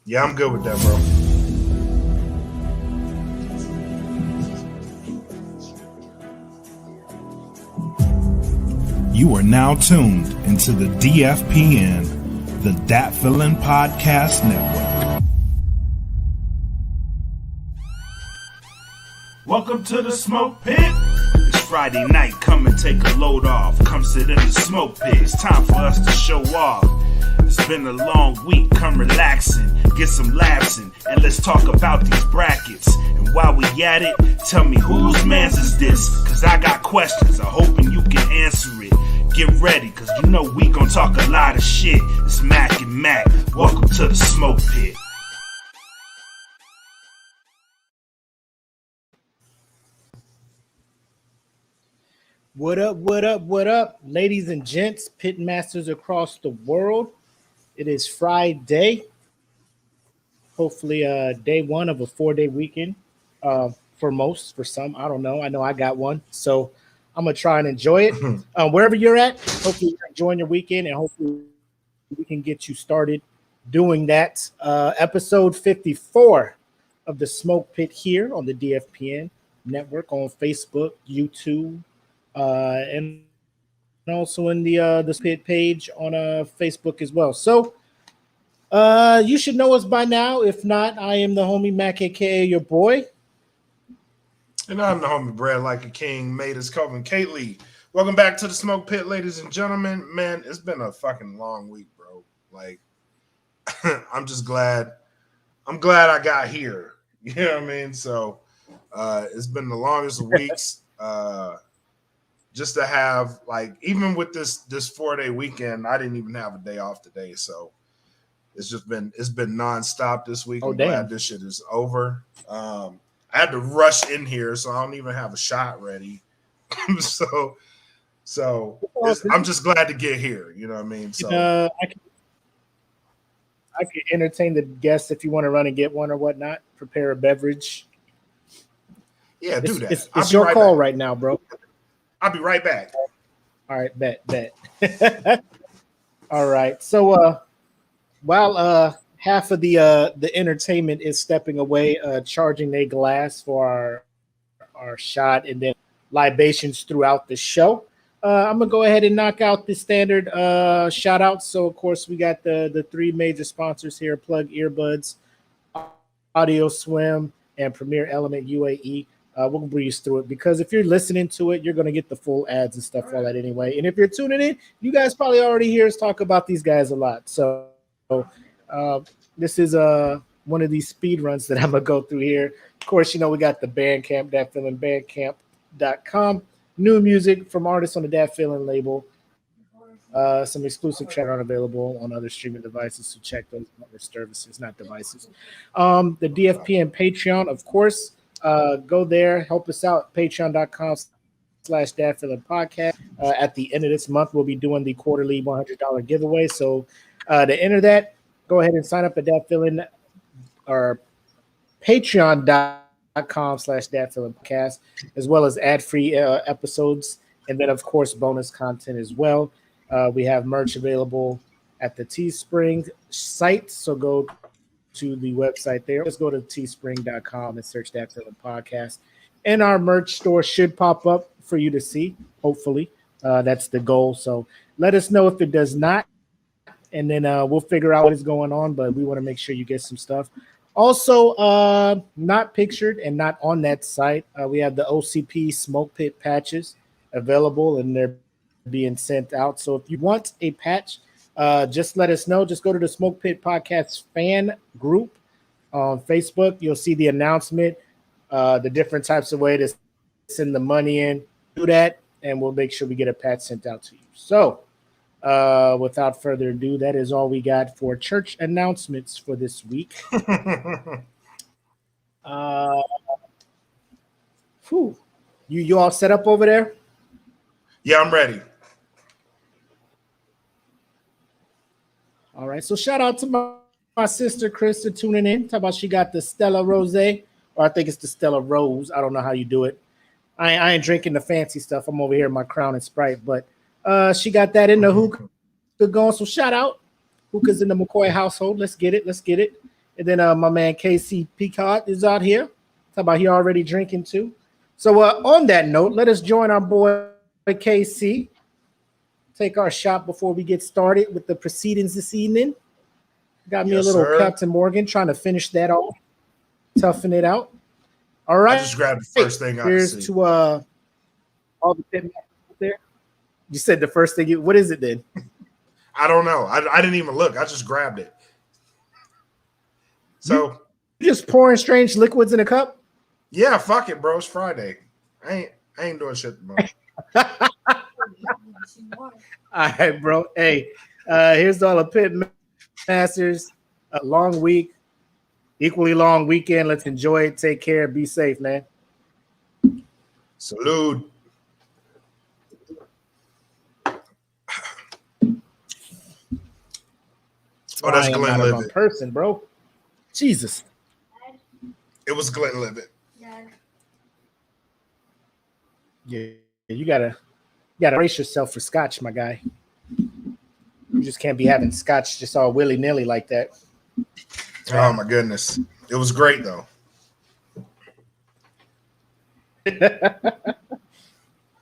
Yeah, I'm good with that, bro. You are now tuned into the DFPN, the Dat Feelin Podcast Network. Welcome to the Smoke Pit. It's Friday night, come and take a load off. Come sit in the smoke pit, it's time for us to show off. It's been a long week, come relaxing, get some laughs in, and let's talk about these brackets. And while we at it, tell me whose man's is this? Cause I got questions, I'm hoping you can answer it. Get ready, cause you know we gon' talk a lot of shit. It's Mac and Mac, welcome to the Smoke Pit. What up, ladies and gents, pit masters across the world. It is Friday, hopefully day one of a 4-day weekend for most, for some, I don't know. I know I got one, so I'm going to try and enjoy it. Wherever you're at, hopefully you're enjoying your weekend, and hopefully we can get you started doing that. Episode 54 of the Smoke Pit here on the DFPN network on Facebook, YouTube, and also in the Pit page on Facebook as well. So you should know us by now. If not, I am the homie Mac, aka your boy. And I'm the homie Brad like a king, made us Calvin Kately. Welcome back to the Smoke Pit, ladies and gentlemen. Man, it's been a fucking long week, bro. Like, I'm just glad. I'm glad I got here. You know what I mean? So it's been the longest of weeks. Just to have, like, even with this 4-day weekend, I didn't even have a day off today. So it's been nonstop this week. I'm glad this shit is over. I had to rush in here, so I don't even have a shot ready. so I'm just glad to get here. You know what I mean? So I can entertain the guests if you want to run and get one or whatnot. Prepare a beverage. Yeah, do that. It's your call right now, bro. I'll be right back. All right, bet. All right. So while half of the entertainment is stepping away, charging their glass for our shot, and then libations throughout the show, I'm gonna go ahead and knock out the standard shout outs. So of course we got the three major sponsors here: Plug Earbuds, Audio Swim, and Premier Element UAE. We'll breeze through it because if you're listening to it, you're going to get the full ads and stuff all that anyway. And if you're tuning in, you guys probably already hear us talk about these guys a lot. So this is one of these speed runs that I'm going to go through here. Of course, you know, we got the Bandcamp, datfeelinbandcamp.com. New music from artists on the Dat Feelin label. Some exclusive track are available on other streaming devices, so check those other services, not devices. The DFP and Patreon, of course. Go there, help us out, patreon.com/Dat Feelin Podcast. At the end of this month, we'll be doing the quarterly $100 giveaway. So to enter that, go ahead and sign up at Dat Feelin or patreon.com/Dat Feelin Podcast, as well as ad-free episodes. And then, of course, bonus content as well. We have merch available at the Teespring site. So go to the website there. Let's go to teespring.com and search Dat Feelin Podcast. And our merch store should pop up for you to see, hopefully. That's the goal. So let us know if it does not. And then we'll figure out what is going on, but we want to make sure you get some stuff. Also, not pictured and not on that site, we have the OCP Smoke Pit patches available, and they're being sent out. So if you want a patch, just let us know. Just go to the Smoke Pit Podcast fan group on Facebook. You'll see the announcement, the different types of way to send the money in. Do that, and we'll make sure we get a patch sent out to you. So without further ado, that is all we got for church announcements for this week. You all set up over there? Yeah, I'm ready. All right, so shout out to my sister Krista tuning in. Talk about she got the Stella Rose, or I think it's the Stella Rose. I don't know how you do it. I ain't drinking the fancy stuff. I'm over here in my Crown and Sprite, but she got that in the hookah going. So shout out hookahs in the McCoy household. Let's get it. And then my man KC Peacock is out here. How about he already drinking too? So on that note, let us join our boy KC. Take our shot before we get started with the proceedings this evening. Got me a little Captain Morgan trying to finish that off, toughen it out. All right. I just grabbed the first thing I Here's see. to all the pit there. You said the first thing. What is it then? I don't know. I didn't even look. I just grabbed it. So you just pouring strange liquids in a cup? Yeah, fuck it, bro. It's Friday. I ain't doing shit tomorrow. All right, bro. Hey, here's to all the pit masters. A long week, equally long weekend. Let's enjoy it. Take care. Be safe, man. Salute. Oh, that's Glenlivet. Person, bro. Jesus. It was Glenlivet. Yeah, you gotta brace yourself for scotch, my guy. You just can't be having scotch just all willy-nilly like that. Oh my goodness. It was great though.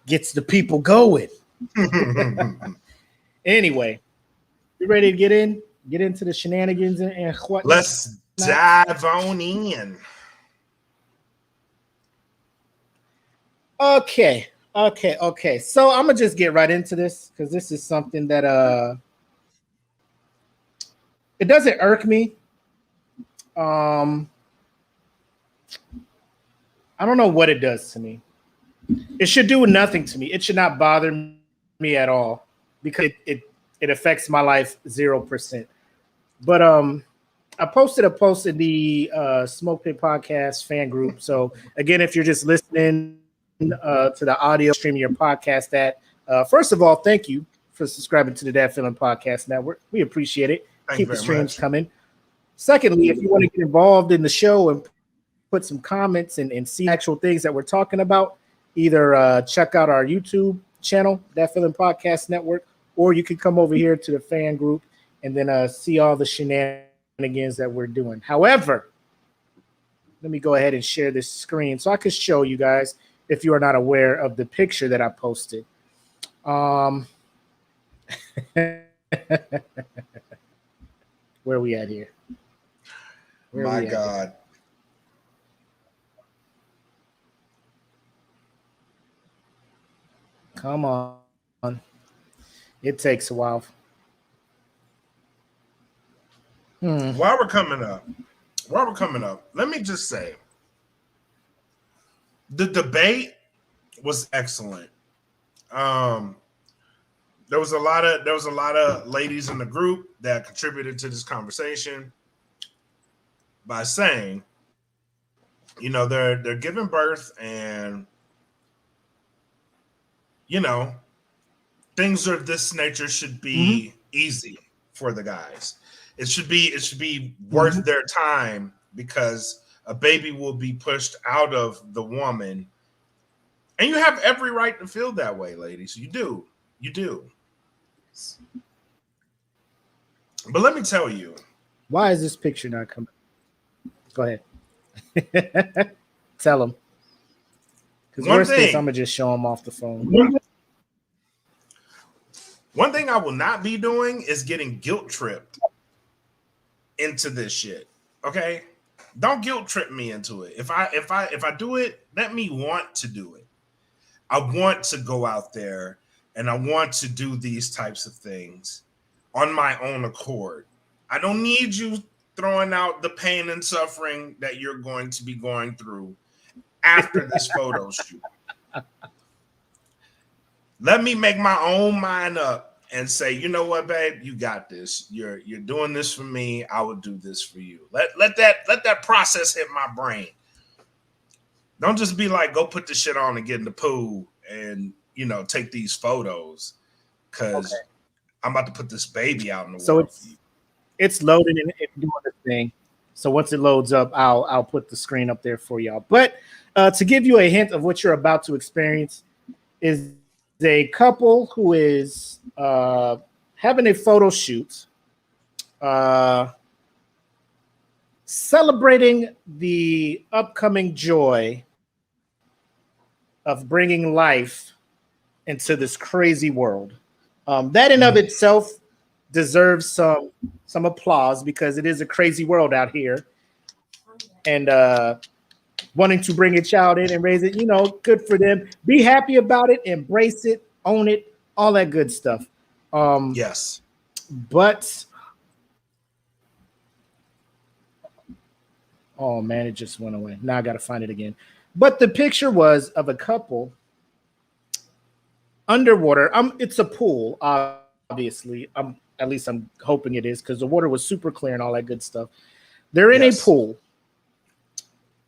Gets the people going. Anyway, you ready to get into the shenanigans and what? Let's dive on in. Okay. So I'm gonna just get right into this because this is something that it doesn't irk me. I don't know what it does to me. It should do nothing to me. It should not bother me at all because it affects my life 0%. But I posted a post in the SmokePit podcast fan group. So again, if you're just listening to the audio stream of your podcast, first of all, thank you for subscribing to the That Feeling Podcast Network. We appreciate it. Keep the streams coming. Secondly, if you want to get involved in the show and put some comments and see actual things that we're talking about, either check out our YouTube channel, That Feeling Podcast Network, or you can come over here to the fan group and then see all the shenanigans that we're doing. However, let me go ahead and share this screen so I can show you guys if you are not aware of the picture that I posted. Where are we at here? My God. Come on. It takes a while. While we're coming up, let me just say the debate was excellent. There was a lot of ladies in the group that contributed to this conversation by saying, they're giving birth and things of this nature should be easy for the guys. It should be worth their time because a baby will be pushed out of the woman. And you have every right to feel that way, ladies. You do. But let me tell you. Why is this picture not coming? Go ahead. Tell them. Because worst case, I'm going to just show them off the phone. One thing I will not be doing is getting guilt tripped into this shit. Okay? Don't guilt trip me into it. If I do it, let me want to do it. I want to go out there and I want to do these types of things on my own accord. I don't need you throwing out the pain and suffering that you're going to be going through after this photo shoot. Let me make my own mind up and say, you know what, babe, you got this. You're doing this for me. I would do this for you. Let that process hit my brain. Don't just be like, go put the shit on and get in the pool and take these photos because I'm about to put this baby out in the world. So it's loading and it's doing the thing. So once it loads up, I'll put the screen up there for y'all. But to give you a hint of what you're about to experience is a couple who is having a photo shoot celebrating the upcoming joy of bringing life into this crazy world. That in of itself deserves some applause because it is a crazy world out here. And wanting to bring a child in and raise it, you know, good for them. Be happy about it, embrace it, own it, all that good stuff. Yes. But oh man, it just went away. Now I got to find it again. But the picture was of a couple underwater. It's a pool, obviously. At least I'm hoping it is because the water was super clear and all that good stuff. They're in a pool.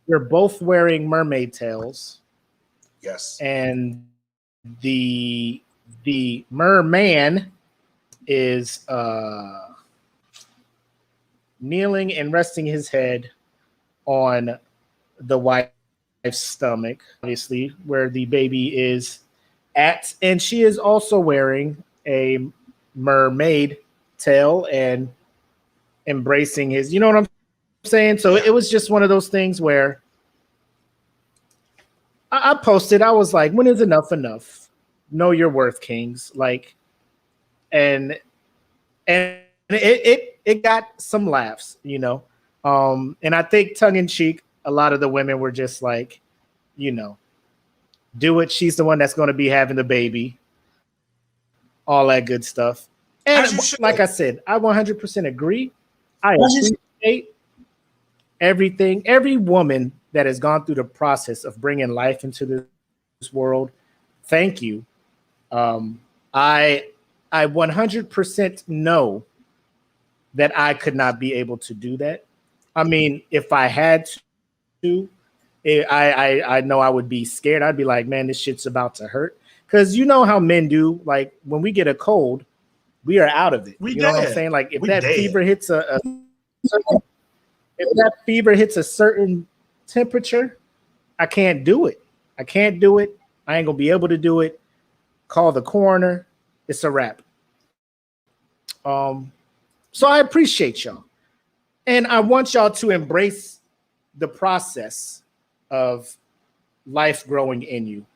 They're both wearing mermaid tails. Yes. And the merman is kneeling and resting his head on the wife's stomach, obviously, where the baby is at. And she is also wearing a mermaid tail and embracing his, you know what I'm saying? So it was just one of those things where I posted, I was like, when is enough enough? Know your worth, kings. Like, and it got some laughs, you know. And I think tongue in cheek, a lot of the women were just like, you know, do it. She's the one that's going to be having the baby, all that good stuff. And like I said, I 100% agree. I appreciate everything, every woman that has gone through the process of bringing life into this world. Thank you. I 100% know that I could not be able to do that. I mean, if I had to, I know I would be scared. I'd be like, man, this shit's about to hurt. Because you know how men do. Like when we get a cold, we are out of it. You know what I'm saying? Like if that fever hits if that fever hits a certain temperature, I can't do it. I can't do it. I ain't gonna be able to do it. Call the coroner. It's a wrap. So I appreciate y'all. And I want y'all to embrace the process of life growing in you.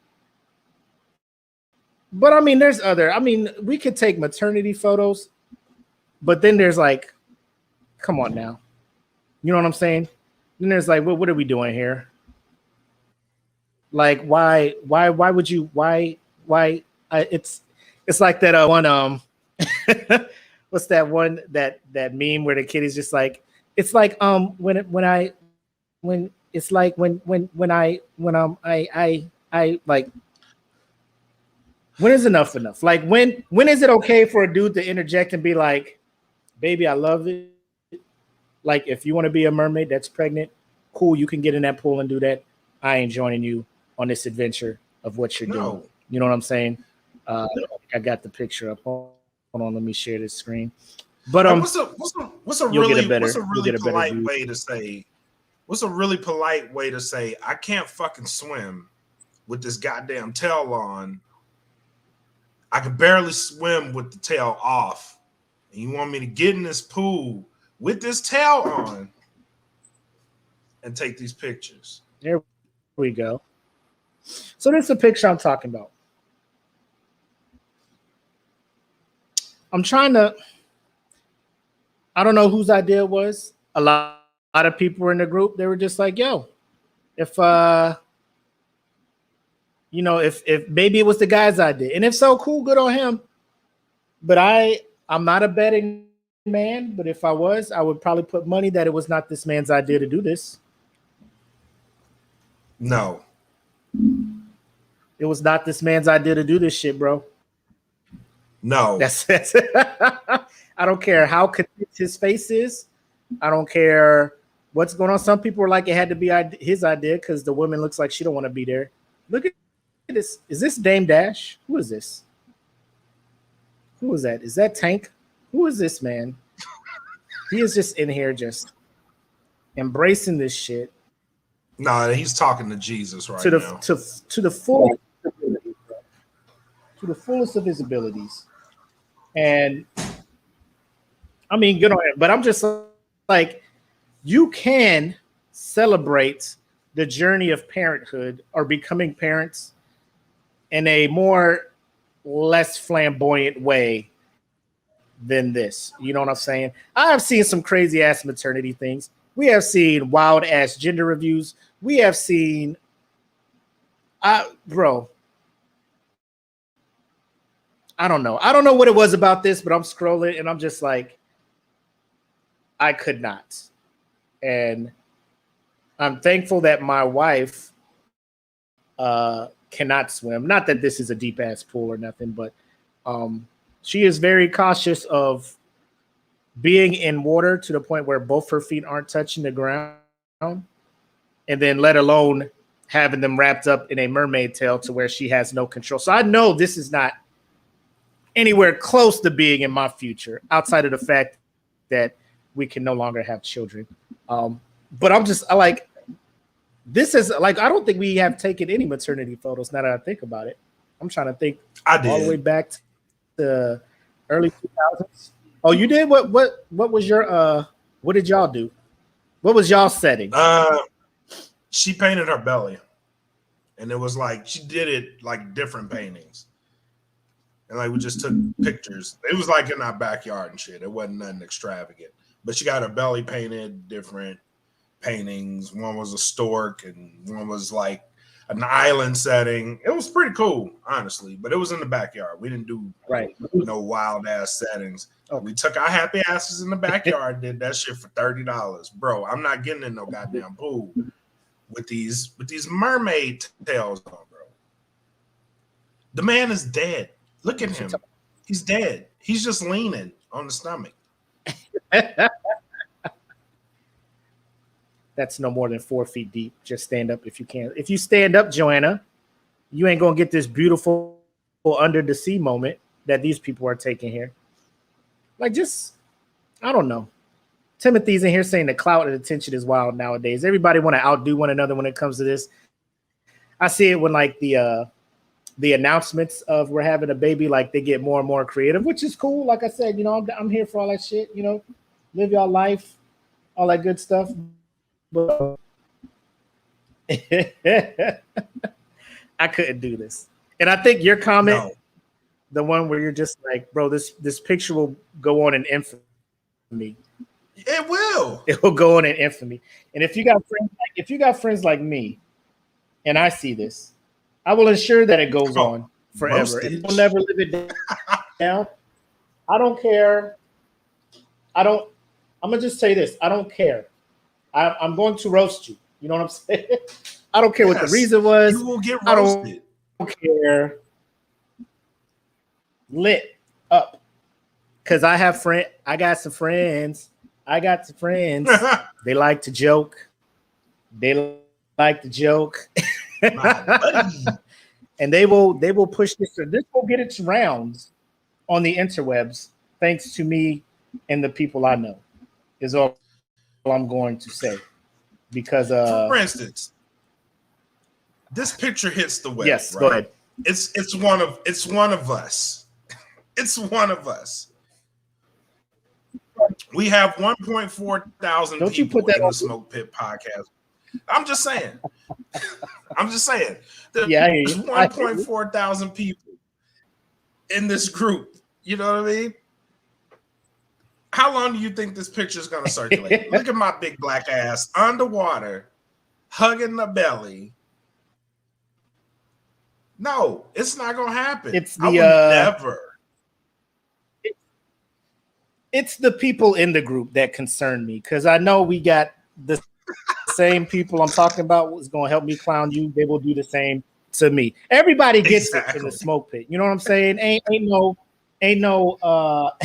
But I mean, we could take maternity photos, but then there's like, come on now. You know what I'm saying? Then there's like, what are we doing here? Like, why would you, it's like that one, what's that one, that meme where the kid is just like, it's like, when I like, when is enough enough? Like when is it okay for a dude to interject and be like, baby, I love it. Like if you want to be a mermaid that's pregnant, cool, you can get in that pool and do that. I ain't joining you on this adventure of what you're doing. You know what I'm saying? I got the picture up. Hold on, let me share this screen. But what's a really polite way to say? What's a really polite way to say I can't fucking swim with this goddamn tail on? I can barely swim with the tail off. And you want me to get in this pool with this tail on and take these pictures? There we go. So this is the picture I'm talking about. I'm trying to, I don't know whose idea it was. A lot of people were in the group. They were just like, yo, if maybe it was the guy's idea. And if so, cool, good on him. But I'm not a betting man, but if I was, I would probably put money that it was not this man's idea to do this. No. It was not this man's idea to do this shit, bro. No. That's I don't care how convinced his face is. I don't care what's going on. Some people were like it had to be his idea because the woman looks like she don't want to be there. Look at this. Is this Dame Dash? Who is this? Who is that? Is that Tank? Who is this man? He is just in here just embracing this shit. No, he's talking to Jesus right now. To the fullest of his abilities. And I mean, good on him. But I'm just like, you can celebrate the journey of parenthood or becoming parents in a less flamboyant way than this. You know what I'm saying? I have seen some crazy ass maternity things. We have seen wild ass gender reviews. We have seen, bro, I don't know. I don't know what it was about this, but I'm scrolling and I'm just like, I could not. And I'm thankful that my wife cannot swim. Not that this is a deep ass pool or nothing, but she is very cautious of being in water to the point where both her feet aren't touching the ground, and then let alone having them wrapped up in a mermaid tail to where she has no control. So I know this is not anywhere close to being in my future, outside of the fact that we can no longer have children. But I like, this is like, I don't think we have taken any maternity photos now that I think about it. I'm trying to think all the way back to the early 2000s. Oh, you did? What was your, what did y'all do? What was y'all setting? She painted her belly. And it was like, she did it like different paintings. And like, we just took pictures. It was like in our backyard and shit. It wasn't nothing extravagant. But she got her belly painted, different paintings. One was a stork and one was like an island setting. It was pretty cool, honestly. But it was in the backyard. We didn't do no wild ass settings. Oh. We took our happy asses in the backyard, did that shit for $30. Bro, I'm not getting in no goddamn pool with these mermaid tails on, bro. The man is dead. Look at him. He's dead. He's just leaning on the stomach. That's no more than 4 feet deep. Just stand up if you can. If you stand up, Joanna, you ain't gonna get this beautiful under the sea moment that these people are taking here. Like, just, I don't know. Timothy's in here saying the clout and attention is wild nowadays. Everybody want to outdo one another when it comes to this. I see it when like the announcements of we're having a baby, like they get more and more creative, which is cool. Like I said, you know, I'm here for all that shit. You know, live your life, all that good stuff. But I couldn't do this. And I think your comment, the one where you're just like, bro, this picture will go on in infamy. It will. It will go on in infamy. And if you got friends like me, and I see this, I will ensure that it goes on forever. And we'll never live it down. I don't care. I'm gonna just say this. I don't care. I'm going to roast you. You know what I'm saying? I don't care what the reason was. You will get roasted. I don't care. Lit up. Because I got some friends. They like to joke. And they will push this. This will get its rounds on the interwebs, thanks to me and the people I know, is all I'm going to say. Because for instance, this picture hits the web. Yes, right? Go ahead. It's one of us. It's one of us. We have 1.4 thousand Don't people you put that in on the Smoke Pit podcast. I'm just saying. There's 1.4 thousand people in this group. You know what I mean? How long do you think this picture is going to circulate? Look at my big black ass underwater, hugging the belly. No, it's not going to happen. I would never. It's the people in the group that concern me, because I know we got the same people I'm talking about was going to help me clown you. They will do the same to me. Everybody gets it in the Smoke Pit. You know what I'm saying? Ain't no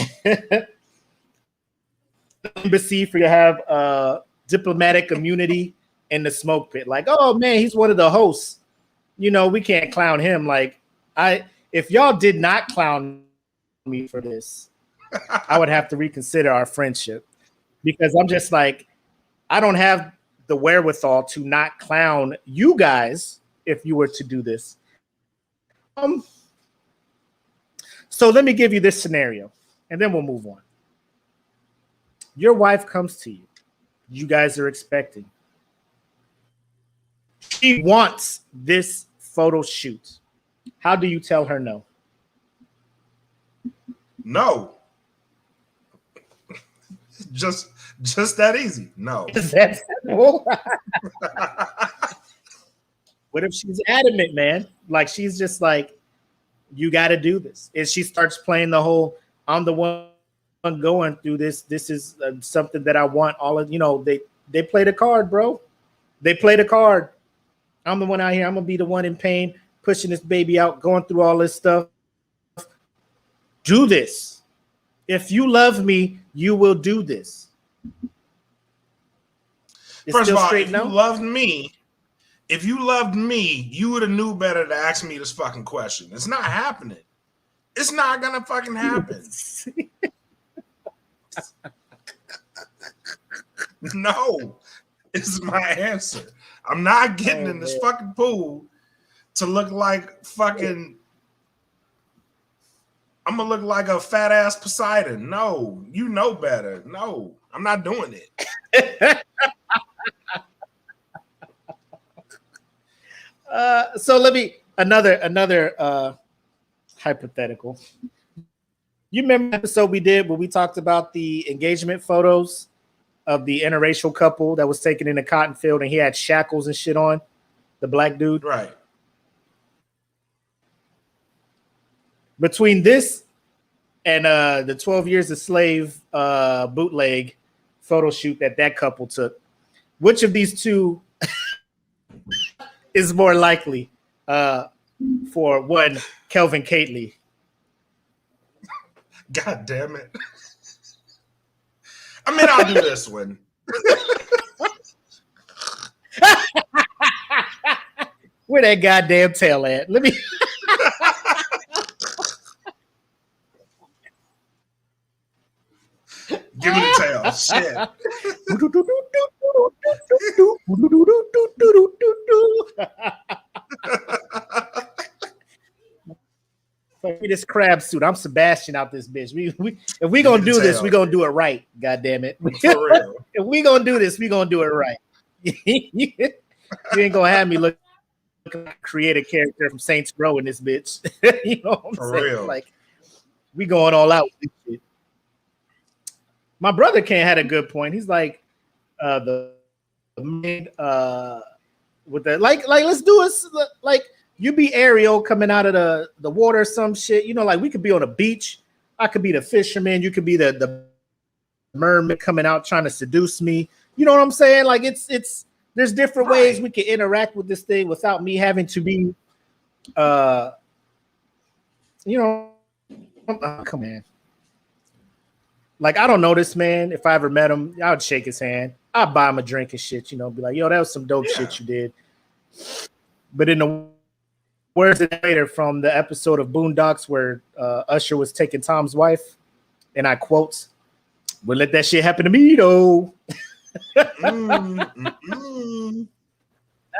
embassy for you to have diplomatic immunity in the Smoke Pit. Like, oh man, he's one of the hosts. You know, we can't clown him. Like, if y'all did not clown me for this, I would have to reconsider our friendship, because I'm just like, I don't have the wherewithal to not clown you guys if you were to do this. So let me give you this scenario, and then we'll move on. Your wife comes to you you guys are expecting. She wants this photo shoot. How do you tell her no? No. Just that easy. No. Is that simple? What if she's adamant, man? Like she's just like, you got to do this. And she starts playing the whole, I'm the one going through this. This is something that I want. All of, they play the card, bro. They play the card. I'm the one out here. I'm going to be the one in pain, pushing this baby out, going through all this stuff. Do this. If you love me, you will do this. It's First of all, if you loved me, you would have knew better to ask me this fucking question. It's not happening. It's not gonna fucking happen. No, is my answer. I'm not getting in this fucking pool to look like fucking. I'm gonna look like a fat ass Poseidon. No, you know better. No, I'm not doing it. So let me another hypothetical. You remember the episode we did where we talked about the engagement photos of the interracial couple that was taken in a cotton field and he had shackles and shit on, the black dude? Right. Between this and the 12 Years a Slave bootleg photo shoot that couple took, which of these two is more likely for one Kelvin Kately? God damn it. I mean, I'll do this one. Where that goddamn tail at? Let me. Give me the tail. Shit. This crab suit. I'm Sebastian out this bitch. If we gonna do this, we gonna do it right. God damn it. For real. If we gonna do this, we gonna do it right. You ain't gonna have me look create a character from Saints Row in this bitch. You know what I'm For saying? real. Like we going all out with this shit. My brother Ken had a good point. He's like, with the like let's do it like you be Ariel coming out of the water or some shit. Like we could be on a beach. I could be the fisherman. You could be the mermaid coming out trying to seduce me. You know what I'm saying? Like it's there's different ways we can interact with this thing without me having to be come on. Like, I don't know this man. If I ever met him, I would shake his hand. I'd buy him a drink and shit, be like, yo, that was some dope shit you did. But in the words of the later from the episode of Boondocks where Usher was taking Tom's wife, and I quote, "We'll let that shit happen to me, though." I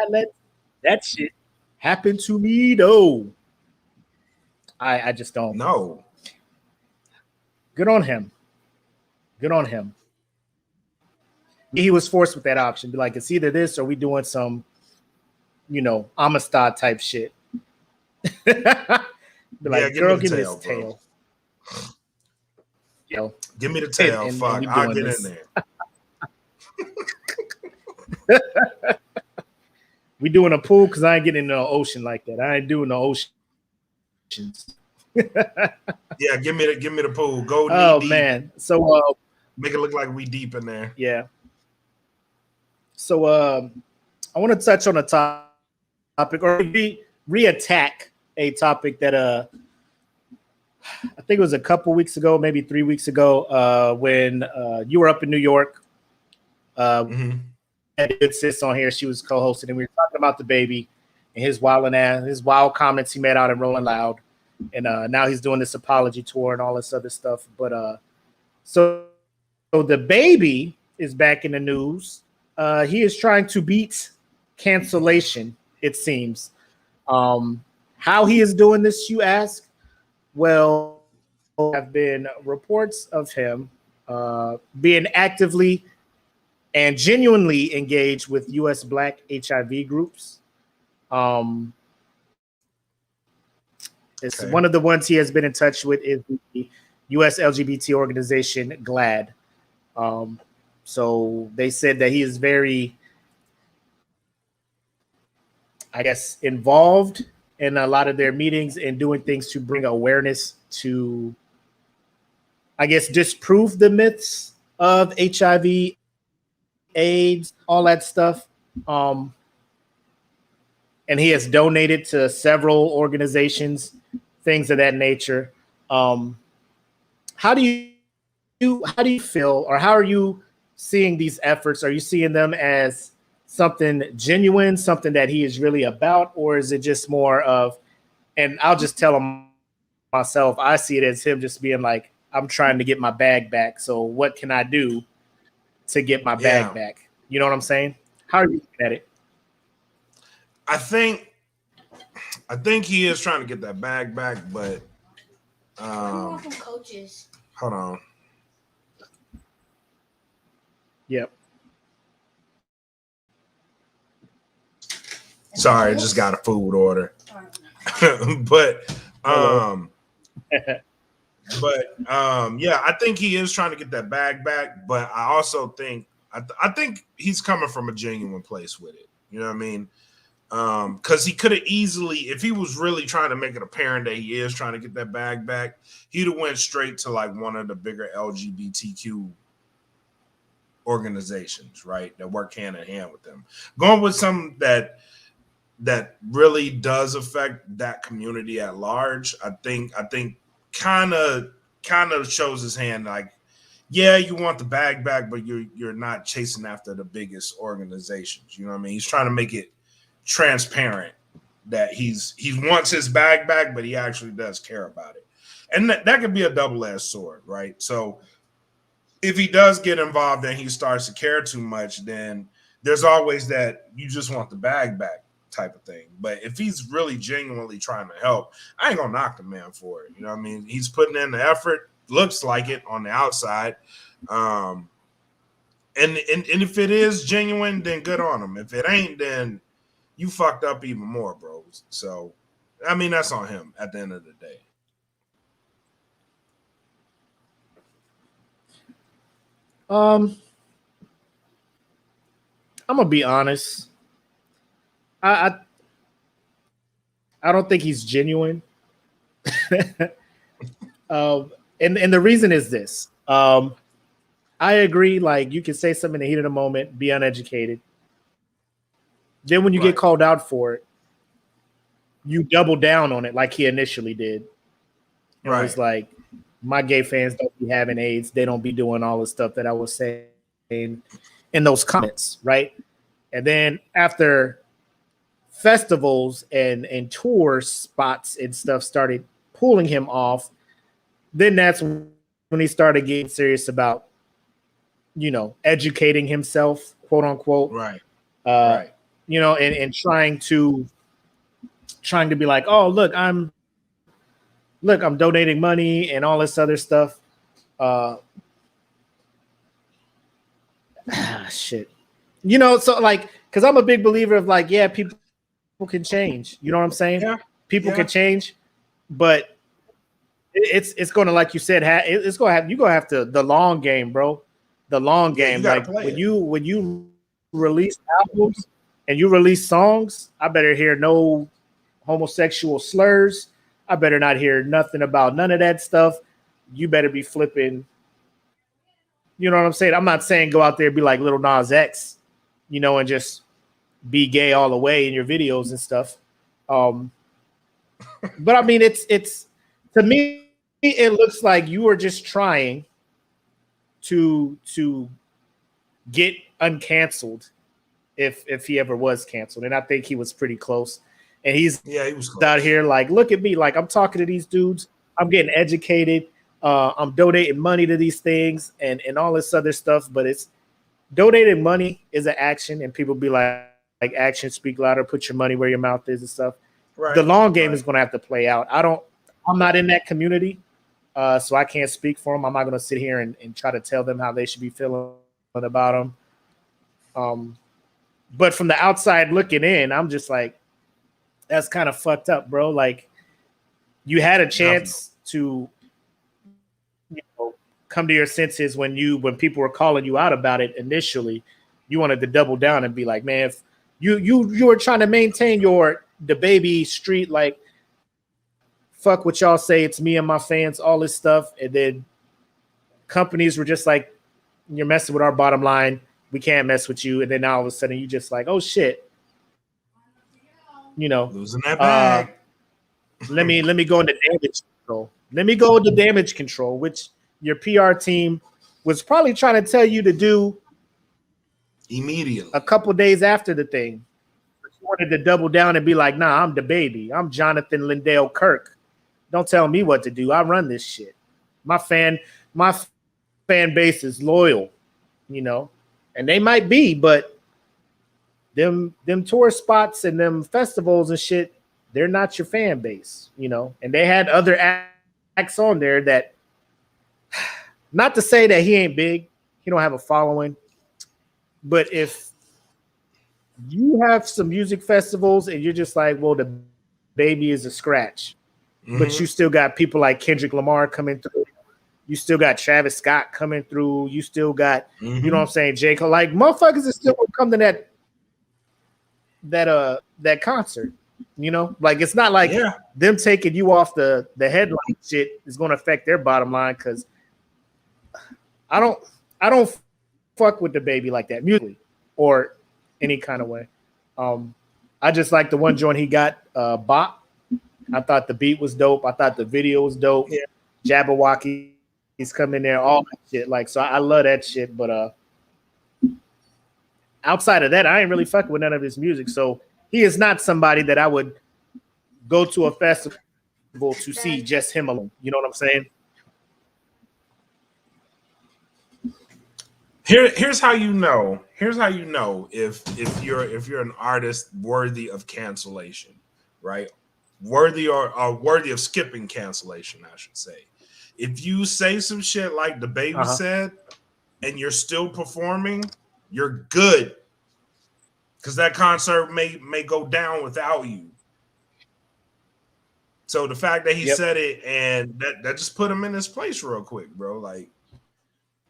let that shit happen to me, though. I just don't. No. Good on him. Good on him. He was forced with that option. Be like, it's either this or we doing some, Amistad type shit. Be like, girl, give me this tail. Yo, give me the tail. Fuck, I'll get in there. We doing a pool because I ain't getting in the ocean like that. I ain't doing the oceans. Yeah, give me the pool. Go knee oh deep. Man, so make it look like we deep in there. Yeah. So I want to touch on a topic or re-attack a topic that I think it was a couple weeks ago, maybe 3 weeks ago, when you were up in New York. Had good sis on here. She was co-hosting, and we were talking about DaBaby and his wild comments he made out in Rolling Loud. And now he's doing this apology tour and all this other stuff. But so DaBaby is back in the news. He is trying to beat cancellation, it seems. How he is doing this, you ask? Well, there have been reports of him being actively and genuinely engage with U.S. Black HIV groups. It's Okay. one of the ones he has been in touch with is the U.S. LGBT organization GLAAD. So they said that he is very, I guess, involved in a lot of their meetings and doing things to bring awareness to, I guess, disprove the myths of HIV, AIDS, all that stuff. And he has donated to several organizations, things of that nature. How do you feel, or how are you seeing these efforts? Are you seeing them as something genuine, something that he is really about, or is it just more of, and I'll just tell him myself, I see it as him just being like, I'm trying to get my bag back. So what can I do to get my bag back? You know what I'm saying? How are you looking at it? I think he is trying to get that bag back, but from coaches. Hold on. Yep. Sorry, I just got a food order. But yeah, I think he is trying to get that bag back, but I also think I think he's coming from a genuine place with it. You know what I mean? Because he could have easily, if he was really trying to make it apparent that he is trying to get that bag back, he'd have went straight to like one of the bigger LGBTQ organizations, right? That work hand in hand with them. Going with some that really does affect that community at large, I think kind of shows his hand like, yeah, you want the bag back, but you're not chasing after the biggest organizations. You know what I mean? He's trying to make it transparent that he wants his bag back, but he actually does care about it. And that could be a double-edged sword, right? So if he does get involved and he starts to care too much, then there's always that you just want the bag back type of thing. But if he's really genuinely trying to help, I ain't gonna knock the man for it. You know what I mean? He's putting in the effort, looks like it on the outside. And if it is genuine, then good on him. If it ain't, then you fucked up even more, bro. So, I mean, that's on him at the end of the day. I'm gonna be honest. I don't think he's genuine. And the reason is this. I agree. Like, you can say something in the heat of the moment, be uneducated. Then when you get called out for it, you double down on it like he initially did. And it was like, my gay fans don't be having AIDS. They don't be doing all the stuff that I was saying in those comments, right? And then after festivals and tour spots and stuff started pulling him off, then that's when he started getting serious about, you know, educating himself, quote unquote. Right. You know, and trying to be like, oh, look, I'm donating money and all this other stuff. Shit. You know, so like, because I'm a big believer of like, yeah, people can change. You know what I'm saying? Yeah. People can change, but it's going to, like you said, it's going to have, you're going to have to, the long game, bro. The long game. Like when you release albums and you release songs, I better hear no homosexual slurs. I better not hear nothing about none of that stuff. You better be flipping. You know what I'm saying? I'm not saying go out there and be like Lil Nas X, you know, and just be gay all the way in your videos and stuff. But I mean, it's to me, it looks like you are just trying to get uncanceled if he ever was canceled. And I think he was pretty close. And he was close. Out here like, look at me, like I'm talking to these dudes, I'm getting educated, I'm donating money to these things and all this other stuff. But it's donating money is an action, and people be like actions speak louder, put your money where your mouth is and stuff. Right. The long game is going to have to play out. I'm not in that community, so I can't speak for them. I'm not going to sit here and try to tell them how they should be feeling about them. But from the outside looking in, I'm just like, that's kind of fucked up, bro. Like, you had a chance to, come to your senses when people were calling you out about it initially. You wanted to double down and be like, man, if you were trying to maintain your DaBaby street, like, fuck what y'all say, it's me and my fans, all this stuff, and then companies were just like, you're messing with our bottom line, we can't mess with you, and then all of a sudden you just like, oh shit, losing that bag. let me go into damage control. Let me go into damage control, which your PR team was probably trying to tell you to do immediately a couple days after the thing. You wanted to double down and be like, nah, I'm DaBaby. I'm Jonathan Lindell Kirk. Don't tell me what to do. I run this shit. My fan base is loyal, and they might be, but them tourist spots and them festivals and shit, they're not your fan base, and they had other acts on there that, not to say that he ain't big, he don't have a following, but if you have some music festivals and you're just like, well, DaBaby is a scratch, but you still got people like Kendrick Lamar coming through. You still got Travis Scott coming through. You still got, you know what I'm saying, J. Cole. Like, motherfuckers is still gonna come to that concert. Like, it's not like them taking you off the headline shit is gonna affect their bottom line, because I don't fuck with DaBaby like that, musically or any kind of way. I just like the one joint he got, Bop. I thought the beat was dope. I thought the video was dope. Yeah. Jabberwocky, he's coming there, all that shit. Like, so I love that shit. But outside of that, I ain't really fucking with none of his music. So he is not somebody that I would go to a festival to see just him alone. You know what I'm saying? Here's how you know. Here's how you know if you're an artist worthy of cancellation, right? Worthy of skipping cancellation, I should say. If you say some shit like DaBaby said, and you're still performing, you're good, because that concert may go down without you. So the fact that he said it, and that just put him in his place real quick, bro. Like,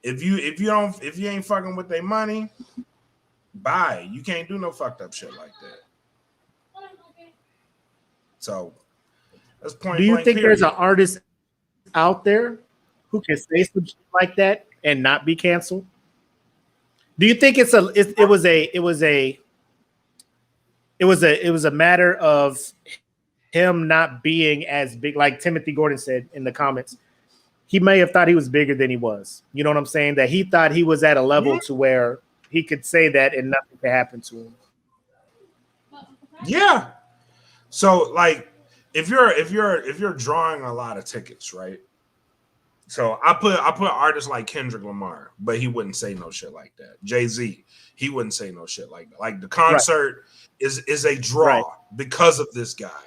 if you ain't fucking with their money, bye. You can't do no fucked up shit like that. So that's point. Do you think period. there's an artist out there who can say some shit like that and not be canceled? Do you think it was a matter of him not being as big, like Timothy Gordon said in the comments? He may have thought he was bigger than he was. You know what I'm saying? That he thought he was at a level to where he could say that and nothing could happen to him. Yeah. So, like, if you're drawing a lot of tickets, right? So I put artists like Kendrick Lamar, but he wouldn't say no shit like that. Jay-Z, he wouldn't say no shit like that. Like, the concert is a draw because of this guy.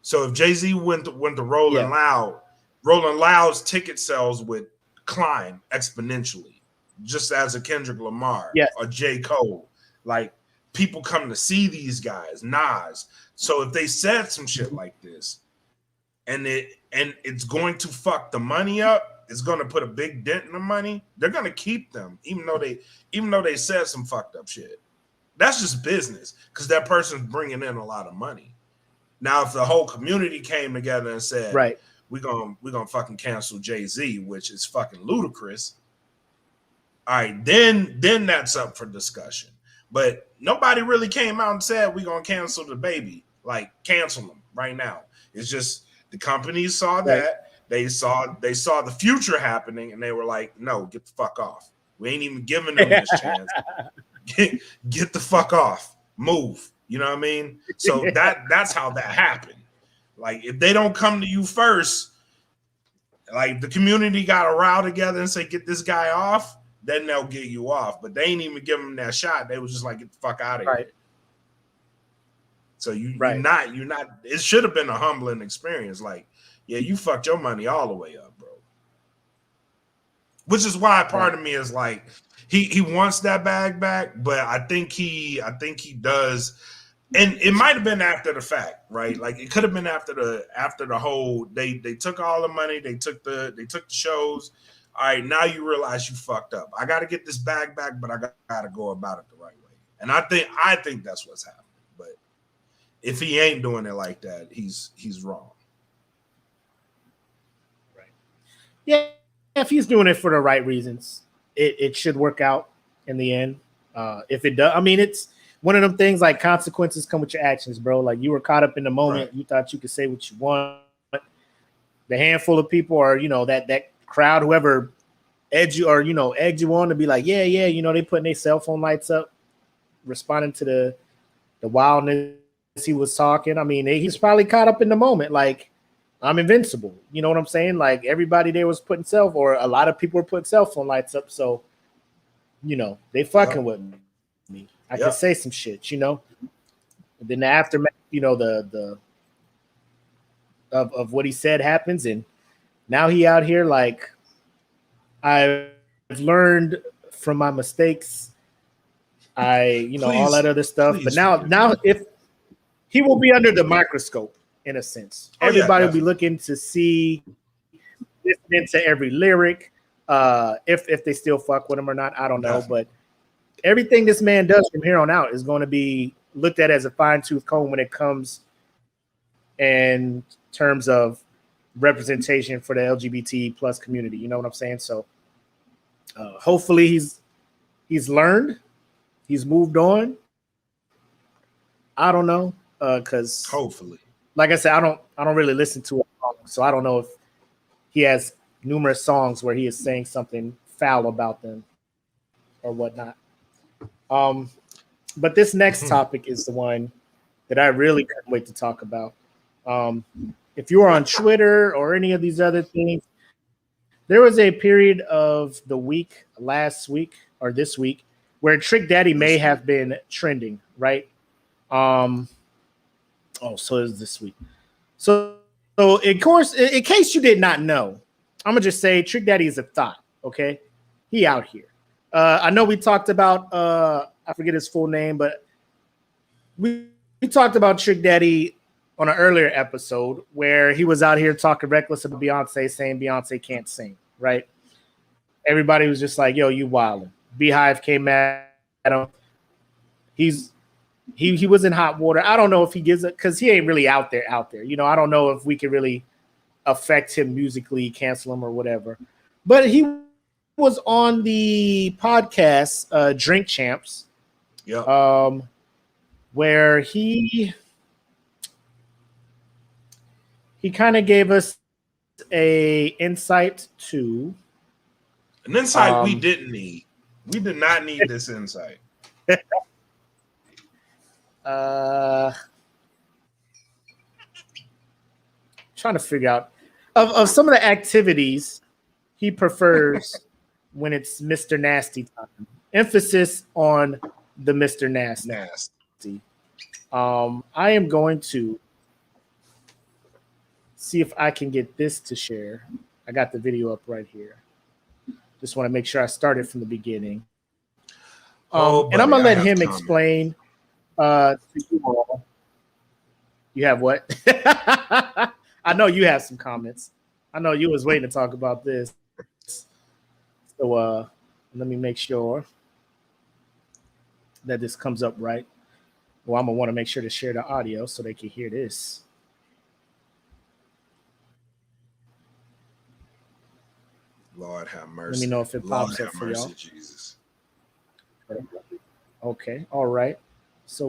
So if Jay-Z went to Rolling Loud, Rolling Loud's ticket sales would climb exponentially, just as a Kendrick Lamar or J. Cole. Like, people come to see these guys, Nas. So if they said some shit like this, and it's going to fuck the money up, it's going to put a big dent in the money, they're going to keep them, even though they said some fucked up shit. That's just business, because that person's bringing in a lot of money. Now, if the whole community came together and said, we're gonna fucking cancel Jay-Z, which is fucking ludicrous, all right, then that's up for discussion. But nobody really came out and said we're gonna cancel DaBaby, like, cancel them right now. It's just the companies saw that, they saw the future happening, and they were like, no, get the fuck off. We ain't even giving them this chance. Get the fuck off. Move. You know what I mean? So that's how that happened. Like, if they don't come to you first, like, the community got to row together and say, get this guy off, then they'll get you off. But they ain't even give them that shot. They was just like, get the fuck out of here. So you're not, it should have been a humbling experience. Like, yeah, you fucked your money all the way up, bro. which is why part of me is like he wants that bag back, but I think he does. And it might have been after the fact, right? Like it could have been after the whole they took all the money, they took the shows. All right, now you realize you fucked up. I got to get this bag back, but I got to go about it the right way. And I think that's what's happening. But if he ain't doing it like that, he's wrong. Right. Yeah, if he's doing it for the right reasons, it should work out in the end. If it does, I mean, it's one of them things like consequences come with your actions, bro. Like you were caught up in the moment. Right. You thought you could say what you want. The handful of people are, that crowd, whoever egged you on to be like, yeah, they putting their cell phone lights up, responding to the wildness he was talking. I mean, he's probably caught up in the moment. Like, I'm invincible. You know what I'm saying? Like everybody there was putting or a lot of people were putting cell phone lights up. So, they fucking with me. I can say some shit, And then the aftermath, the of what he said happens, and now he out here like, I've learned from my mistakes. Please, all that other stuff. But now if he will be under the microscope in a sense, everybody will be looking to see, listening to every lyric. If they still fuck with him or not, I don't know. But everything this man does from here on out is going to be looked at as a fine-tooth comb when it comes in terms of representation for the LGBT plus community. You know what I'm saying? So hopefully he's learned, he's moved on. I don't know, because hopefully, like I said, I don't really listen to it, so I don't know if he has numerous songs where he is saying something foul about them or whatnot. But this next topic is the one that I really couldn't wait to talk about. If you were on Twitter or any of these other things, there was a period of the week, last week or this week, where Trick Daddy may have been trending, right? So it's this week. So of course, in case you did not know, I'm gonna just say Trick Daddy is a thought. Okay, he out here. I know we talked about I forget his full name, but we talked about Trick Daddy on an earlier episode where he was out here talking reckless about Beyonce, saying Beyonce can't sing, right? Everybody was just like, yo, you wildin'. Beehive came at him. He was in hot water. I don't know if he gives it because he ain't really out there. I don't know if we can really affect him musically, cancel him or whatever. But he was on the podcast Drink Champs. Yeah. Where he kind of gave us an insight to an insight we didn't need. We did not need this insight. Trying to figure out of some of the activities he prefers when it's Mr. Nasty time. Emphasis on the Mr. Nasty. I am going to see if I can get this to share. I got the video up right here. Just want to make sure I started from the beginning. And I'm going to let him explain to you all. You have what? I know you have some comments. I know you was waiting to talk about this. So let me make sure that this comes up right. Well, I'm going to want to make sure to share the audio so they can hear this. Lord have mercy. Let me know if it pops up for y'all. Jesus. Okay. All right. So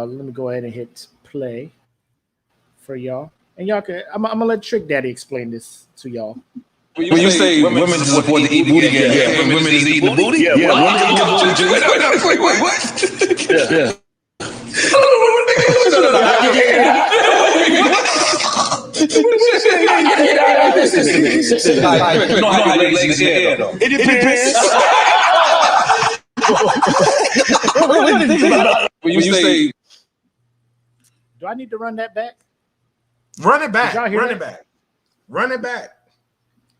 let me go ahead and hit play for y'all. And y'all can, I'm going to let Trick Daddy explain this to y'all. When you say women just support the eat booty, women is eating the booty? Yeah, wait, what? Yeah. It depends. When you say, do I need to run that back? Run it back. Run it back. Run it back.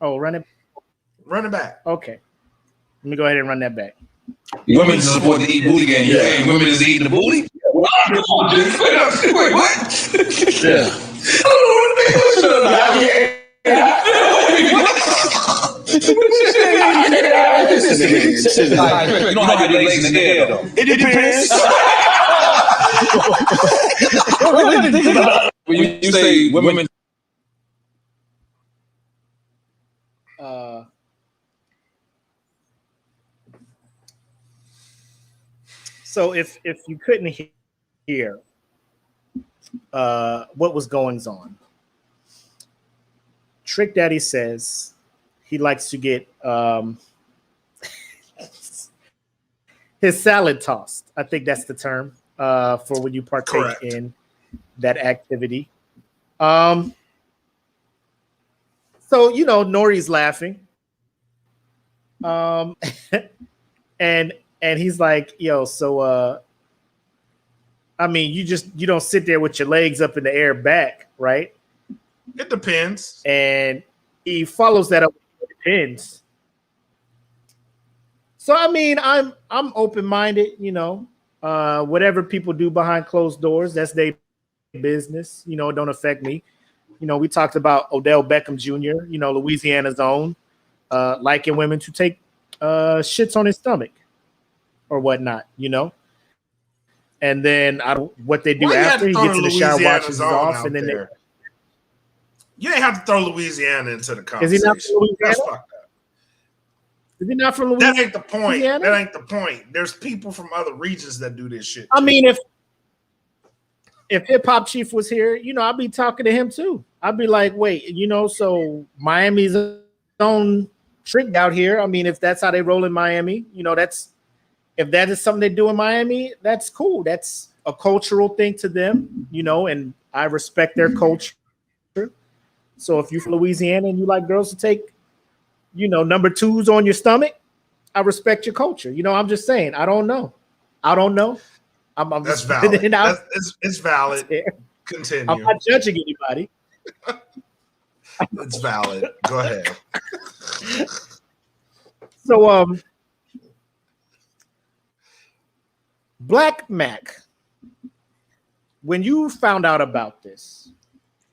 Oh, run it. Run it back. Okay. Let me go ahead and run that back. Women support the eat booty game. Yeah. Women is eating the booty? Wait, what? Yeah. You know how your legs in the air, though. It depends. When you say women. So if you couldn't hear what was going on, Trick Daddy says he likes to get his salad tossed. I think that's the term for when you partake in that activity. So Nori's laughing, and he's like, "Yo, so I mean, you don't sit there with your legs up in the air back, right?" It depends. And he follows that up. It depends. So I mean, I'm open-minded, whatever people do behind closed doors, that's their business. It don't affect me. We talked about Odell Beckham Jr., Louisiana's own, liking women to take shits on his stomach or whatnot, And then what they do after he gets in the shower, washes it off, and then you ain't have to throw Louisiana into the conversation. Is he not from Louisiana? That's fucked up. Is he not from Louisiana? That ain't the point. That ain't the point. There's people from other regions that do this shit. I mean, if Hip Hop Chief was here, I'd be talking to him too. I'd be like, wait, so Miami's own Trick out here. I mean, if that's how they roll in Miami, if that is something they do in Miami, that's cool. That's a cultural thing to them, and I respect their culture. So if you're from Louisiana and you like girls to take, number twos on your stomach, I respect your culture. I'm just saying, I don't know. I'm that's just valid. It out. It's valid. Continue. I'm not judging anybody. It's valid. Go ahead. So, Black Mac, when you found out about this,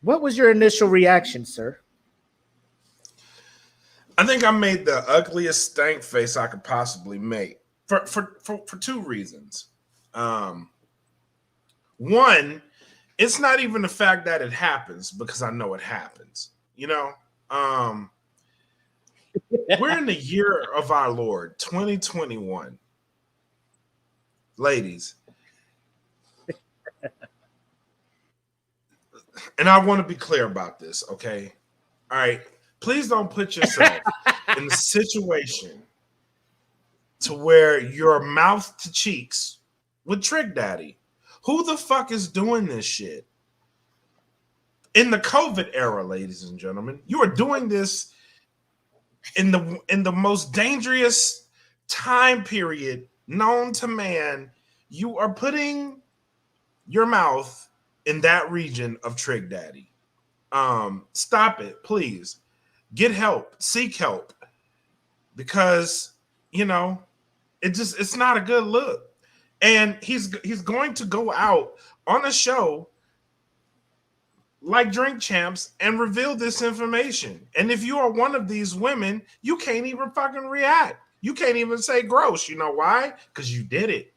what was your initial reaction, sir? I think I made the ugliest stank face I could possibly make for two reasons. One, it's not even the fact that it happens because I know it happens. We're in the year of our Lord, 2021. Ladies. And I want to be clear about this, okay? All right. Please don't put yourself in a situation to where you're mouth to cheeks with Trick Daddy. Who the fuck is doing this shit? In the COVID era, ladies and gentlemen, you are doing this in the most dangerous time period known to man. You are putting your mouth in that region of Trick Daddy. Stop it, please. Get help. Seek help. Because, it's not a good look. And he's going to go out on a show like Drink Champs and reveal this information. And if you are one of these women, you can't even fucking react. You can't even say gross. You know why? Because you did it.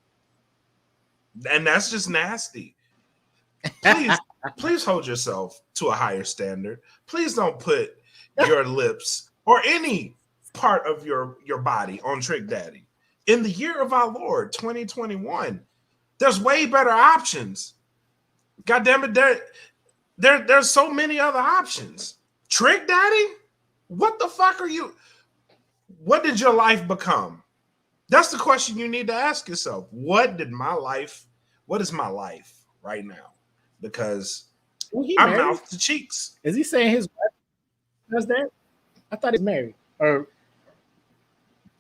And that's just nasty. Please hold yourself to a higher standard. Please don't put your lips or any part of your body on Trick Daddy. In the year of our Lord, 2021, there's way better options. God damn it, there's so many other options. Trick Daddy? What the fuck are you? What did your life become? That's the question you need to ask yourself. What is my life right now? Because I'm mouth to cheeks. Is he saying his wife does that? I thought he's married. Or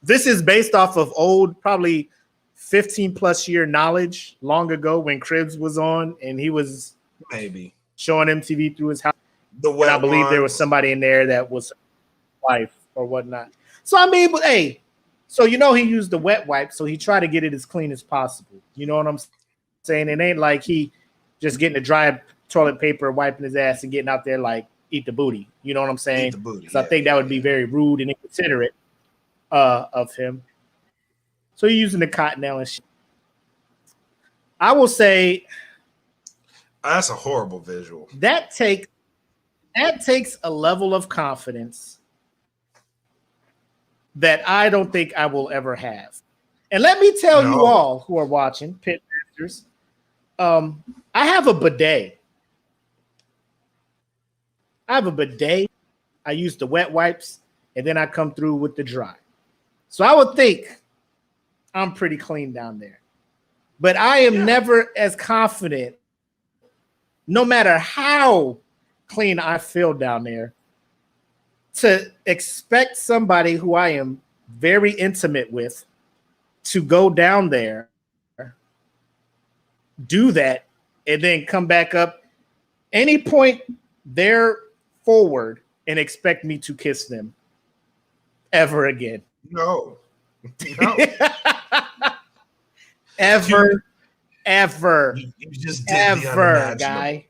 this is based off of old, probably 15 plus year knowledge long ago when Cribs was on and he was maybe showing MTV through his house. I believe there was somebody in there that was wife or whatnot. So I mean, but hey, so you know he used the wet wipe, so he tried to get it as clean as possible. You know what I'm saying? It ain't like he just getting the dry toilet paper, wiping his ass, and getting out there like eat the booty. You know what I'm saying? Eat the booty. Because I think that would be very rude and inconsiderate of him. So you're using the cottonelle and shit. I will say That's a horrible visual. that takes a level of confidence that I don't think I will ever have. And let me tell you all who are watching, Pit Masters, I have a bidet. I use the wet wipes, and then I come through with the dry. So I would think I'm pretty clean down there. But I am never as confident, no matter how clean I feel down there, to expect somebody who I am very intimate with to go down there, do that, and then come back up any point there forward and expect me to kiss them ever again. No. Ever. You just did the unimaginable. Guy.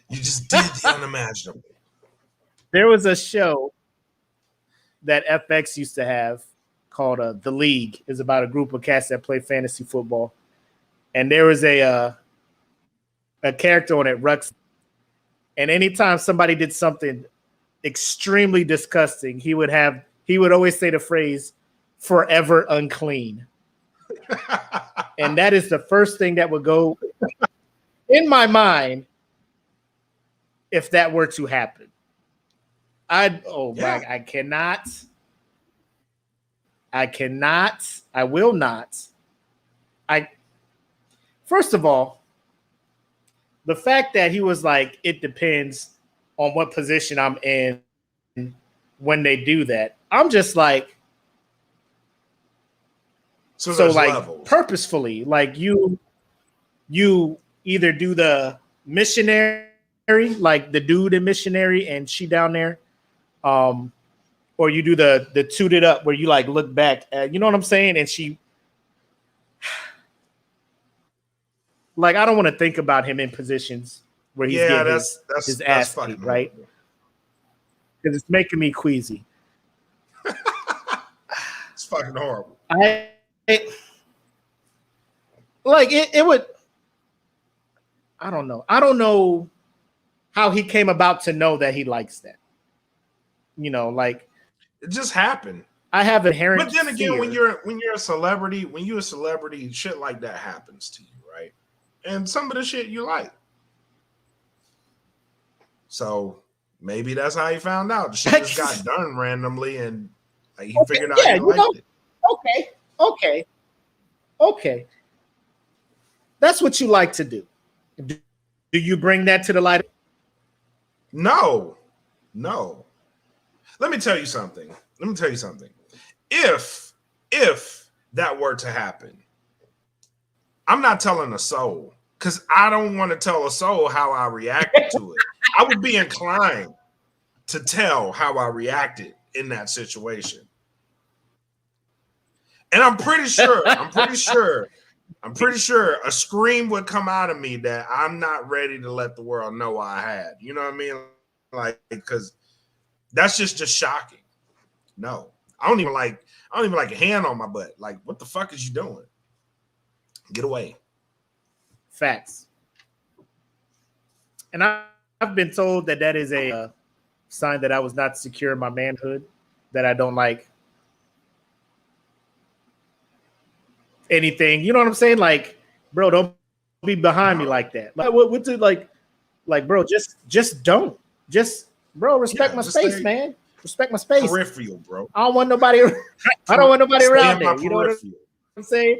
You just did the unimaginable. There was a show that FX used to have called The League. It's about a group of cats that play fantasy football. And there was a character on it, Rux. And anytime somebody did something extremely disgusting, he would always say the phrase, "forever unclean." And that is the first thing that would go in my mind if that were to happen. I cannot. I will not. First of all, the fact that he was like, it depends on what position I'm in when they do that. I'm just like, so like levels. Purposefully, like you either do the missionary, like the dude in Missionary and she down there, or you do the tooted up where you like look back at, you know what I'm saying? And she, like, I don't want to think about him in positions where he's getting his ass beat, right? Because it's making me queasy. It's fucking horrible. It would. I don't know. I don't know how he came about to know that he likes that. You know, like it just happened. I have inherent. But then again, fear. when you're a celebrity, shit like that happens to you, right? And some of the shit you like. So maybe that's how he found out. The shit just got done randomly, and like he figured out he liked it. Okay. That's what you like to do. Do you bring that to the light? No. Let me tell you something. If that were to happen, I'm not telling a soul, because I don't want to tell a soul how I reacted to it. I would be inclined to tell how I reacted in that situation. And I'm pretty sure a scream would come out of me that I'm not ready to let the world know I had. You know what I mean? Like, because that's just shocking. No, I don't even like a hand on my butt. Like, what the fuck is you doing? Get away. Facts. And I've been told that is a sign that I was not secure in my manhood, that I don't like anything. You know what I'm saying? Like, bro, don't be behind me like that. Like, what's it like, bro, just don't. Just, bro, respect my space, man. Respect my space. Peripheral, bro. I don't want nobody around there. You know what I'm saying?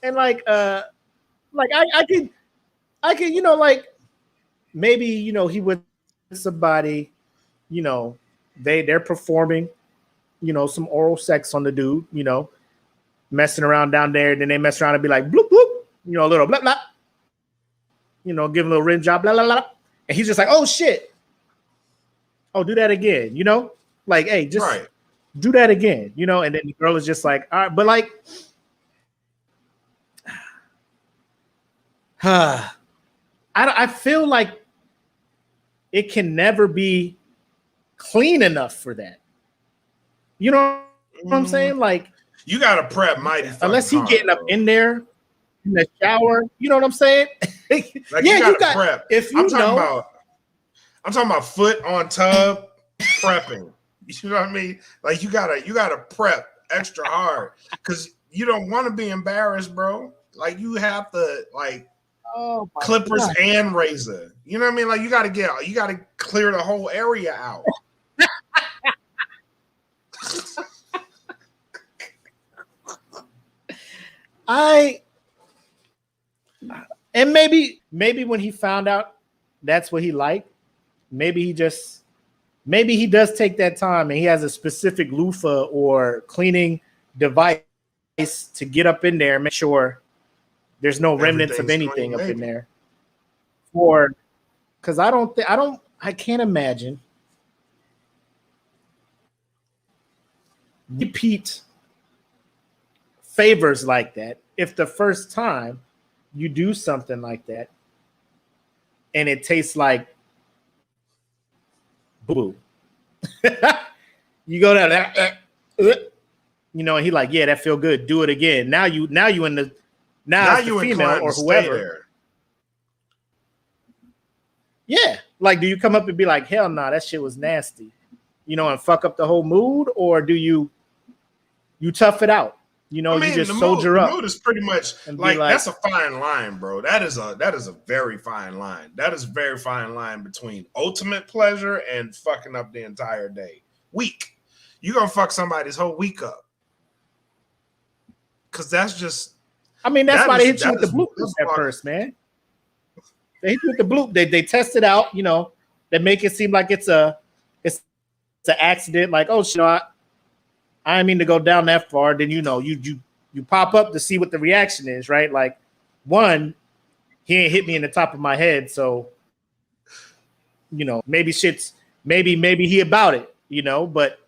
And I can, you know, like maybe, you know, he with somebody, you know, they're performing, you know, some oral sex on the dude, you know, messing around down there, and then they mess around and be like bloop bloop, you know, a little blah blah, you know, give him a little rim job, blah blah blah, And he's just like, oh shit. Oh, do that again, you know? Like, hey, just do that again, you know? And then the girl is just like, all right, but like, I feel like it can never be clean enough for that. You know what I'm saying? Like, you gotta prep mighty unless he hard, getting up bro. in there in the shower. You know what I'm saying? Like, yeah, you gotta prep. If you I'm talking about foot on tub prepping. You know what I mean? Like you gotta prep extra hard because you don't want to be embarrassed, bro. Like you have to clippers God. and razor. You know what I mean? Like you gotta clear the whole area out. And maybe when he found out that's what he liked, maybe he does take that time and he has a specific loofah or cleaning device to get up in there and make sure there's no remnants of anything up in there. Because I can't imagine repeat favors like that if the first time you do something like that and it tastes like boo. You go down there, you know, and he like, yeah, that feel good. Do it again. Now you in the female or whoever. Yeah, like, do you come up and be like, hell no, that shit was nasty, you know, and fuck up the whole mood, or do you tough it out? You know, you just soldier up. The mood is pretty much like that's a fine line, bro. That is a very fine line. That is a very fine line between ultimate pleasure and fucking up the entire week. You gonna fuck somebody's whole week up because that's just. I mean, that's why they hit you with the bloop at first, man. They hit you with the bloop. They test it out. You know, they make it seem like it's an accident. Like, oh, shit, I didn't mean to go down that far. Then you know you pop up to see what the reaction is, right? Like, one, he ain't hit me in the top of my head, so you know maybe he about it, you know. But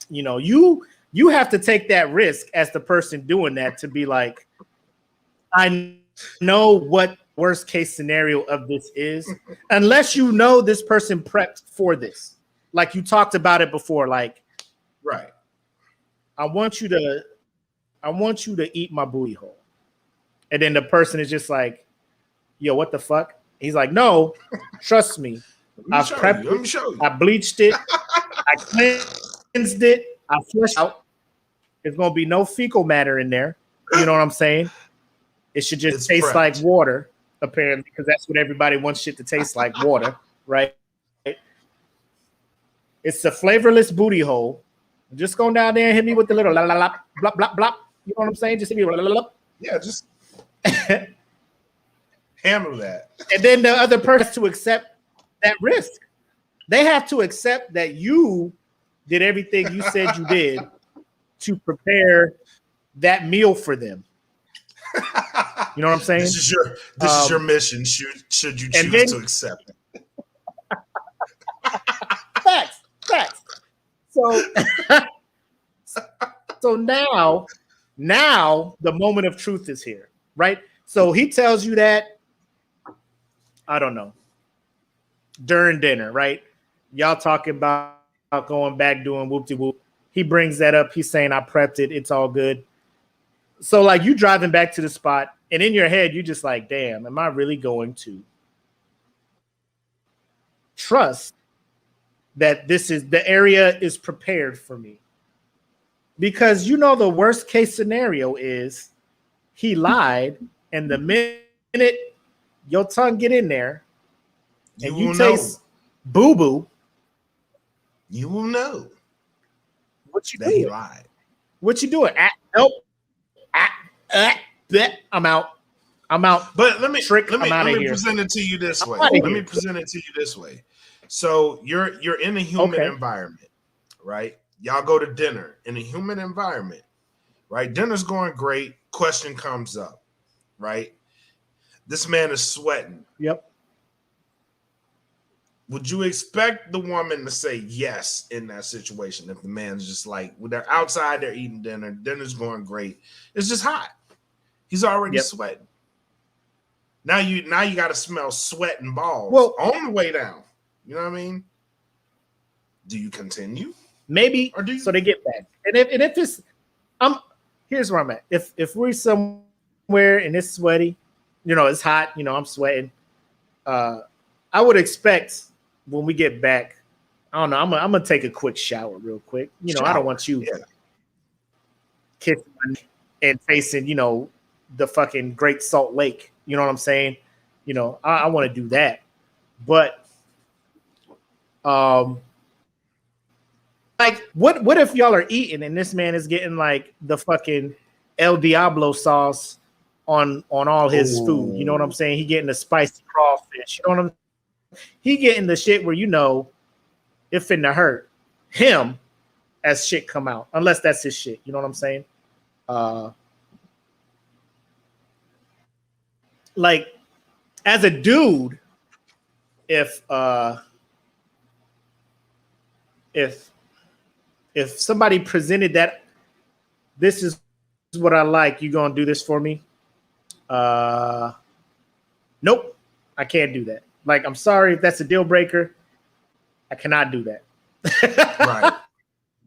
you know you have to take that risk as the person doing that to be like, I know what worst case scenario of this is, unless you know this person prepped for this, like you talked about it before, like right. I want you to eat my booty hole. And then the person is just like, yo, what the fuck? He's like, no, trust me. I prepped it. I bleached it. I cleansed it. I flushed out. There's going to be no fecal matter in there. You know what I'm saying? It should just taste like water, apparently, because that's what everybody wants shit to taste like, water, right? It's a flavorless booty hole. Just go down there and hit me with the little la la la blah blah blah. You know what I'm saying? Just hit me with blah, blah, blah. Yeah, just handle that. And then the other person to accept that risk. They have to accept that you did everything you said you did to prepare that meal for them. You know what I'm saying? This is your mission. Should you choose to accept it? Facts. So now the moment of truth is here, right? So he tells you that, I don't know, during dinner, right? Y'all talking about going back doing whoop-de-whoop. He brings that up. He's saying, I prepped it. It's all good. So like you driving back to the spot and in your head, you're just like, damn, am I really going to trust that the area is prepared for me? Because you know the worst case scenario is he lied, and the minute your tongue get in there and you taste boo-boo, you will know what you that he lied. What you doing? I'm out. But let me here. present it to you this way. Let me present it to you this way. So you're in a human environment, right? Y'all go to dinner in a human environment, right? Dinner's going great. Question comes up, right? This man is sweating. Yep. would you expect the woman to say yes in that situation if the man's just like, when they're outside, they're eating dinner's going great, it's just hot, he's already sweating. Now you got to smell sweat and balls on the way down. You know what I mean? Do you continue? Maybe, or do you? So they get back. And if it's, here's where I'm at. If we're somewhere and it's sweaty, it's hot, I'm sweating. I would expect when we get back, I don't know, I'm gonna take a quick shower real quick. I don't want you kissing and facing, the fucking Great Salt Lake. You know what I'm saying? I want to do that. But like, what if y'all are eating and this man is getting like the fucking El Diablo sauce on all his food? You know what I'm saying? He getting the spicy crawfish. You know what he getting the shit where it finna hurt him as shit come out, unless that's his shit. You know what I'm saying? Like, as a dude, if somebody presented that, this is what I like, you gonna do this for me? Nope, I can't do that. Like, I'm sorry if that's a deal breaker. I cannot do that. Right.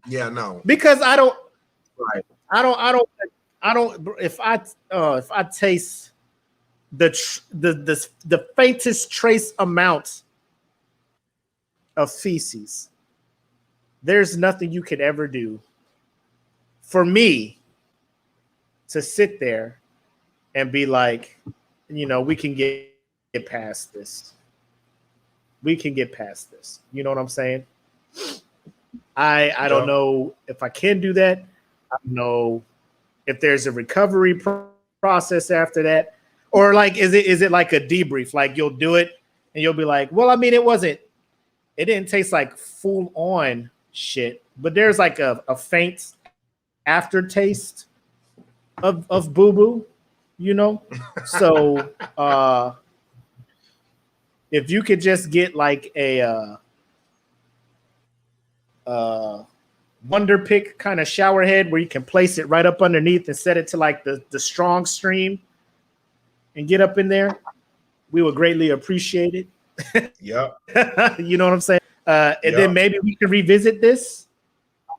Yeah, no. Because I don't. Right. I don't. If I taste the faintest trace amount of feces, there's nothing you could ever do for me to sit there and be like, we can get past this. We can get past this. You know what I'm saying? I don't know if I can do that. I don't know if there's a recovery process after that, or like, is it like a debrief? Like, you'll do it and you'll be like, well, I mean, it didn't taste like full on shit, but there's like a faint aftertaste of boo-boo, So if you could just get like a Wonder Pick kind of shower head where you can place it right up underneath and set it to like the strong stream and get up in there, we would greatly appreciate it. Yep. You know what I'm saying? And then maybe we can revisit this.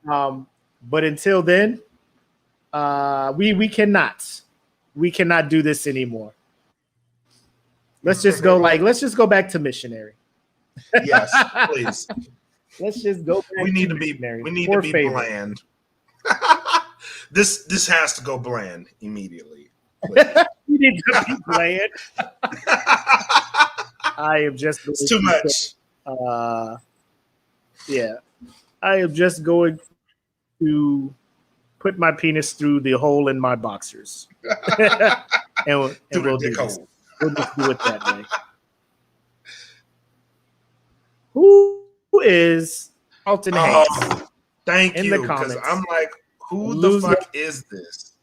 But until then, we cannot do this anymore. Let's just go back to missionary. Yes, please. Let's just go back. We need to be bland. This has to go bland immediately. You need to be bland. I am just. It's too much. Yeah, I am just going to put my penis through the hole in my boxers, and we'll do this. We'll just do it that way. Who is Alton Hayes? Thank in you. the comments. I'm like, who the fuck is this?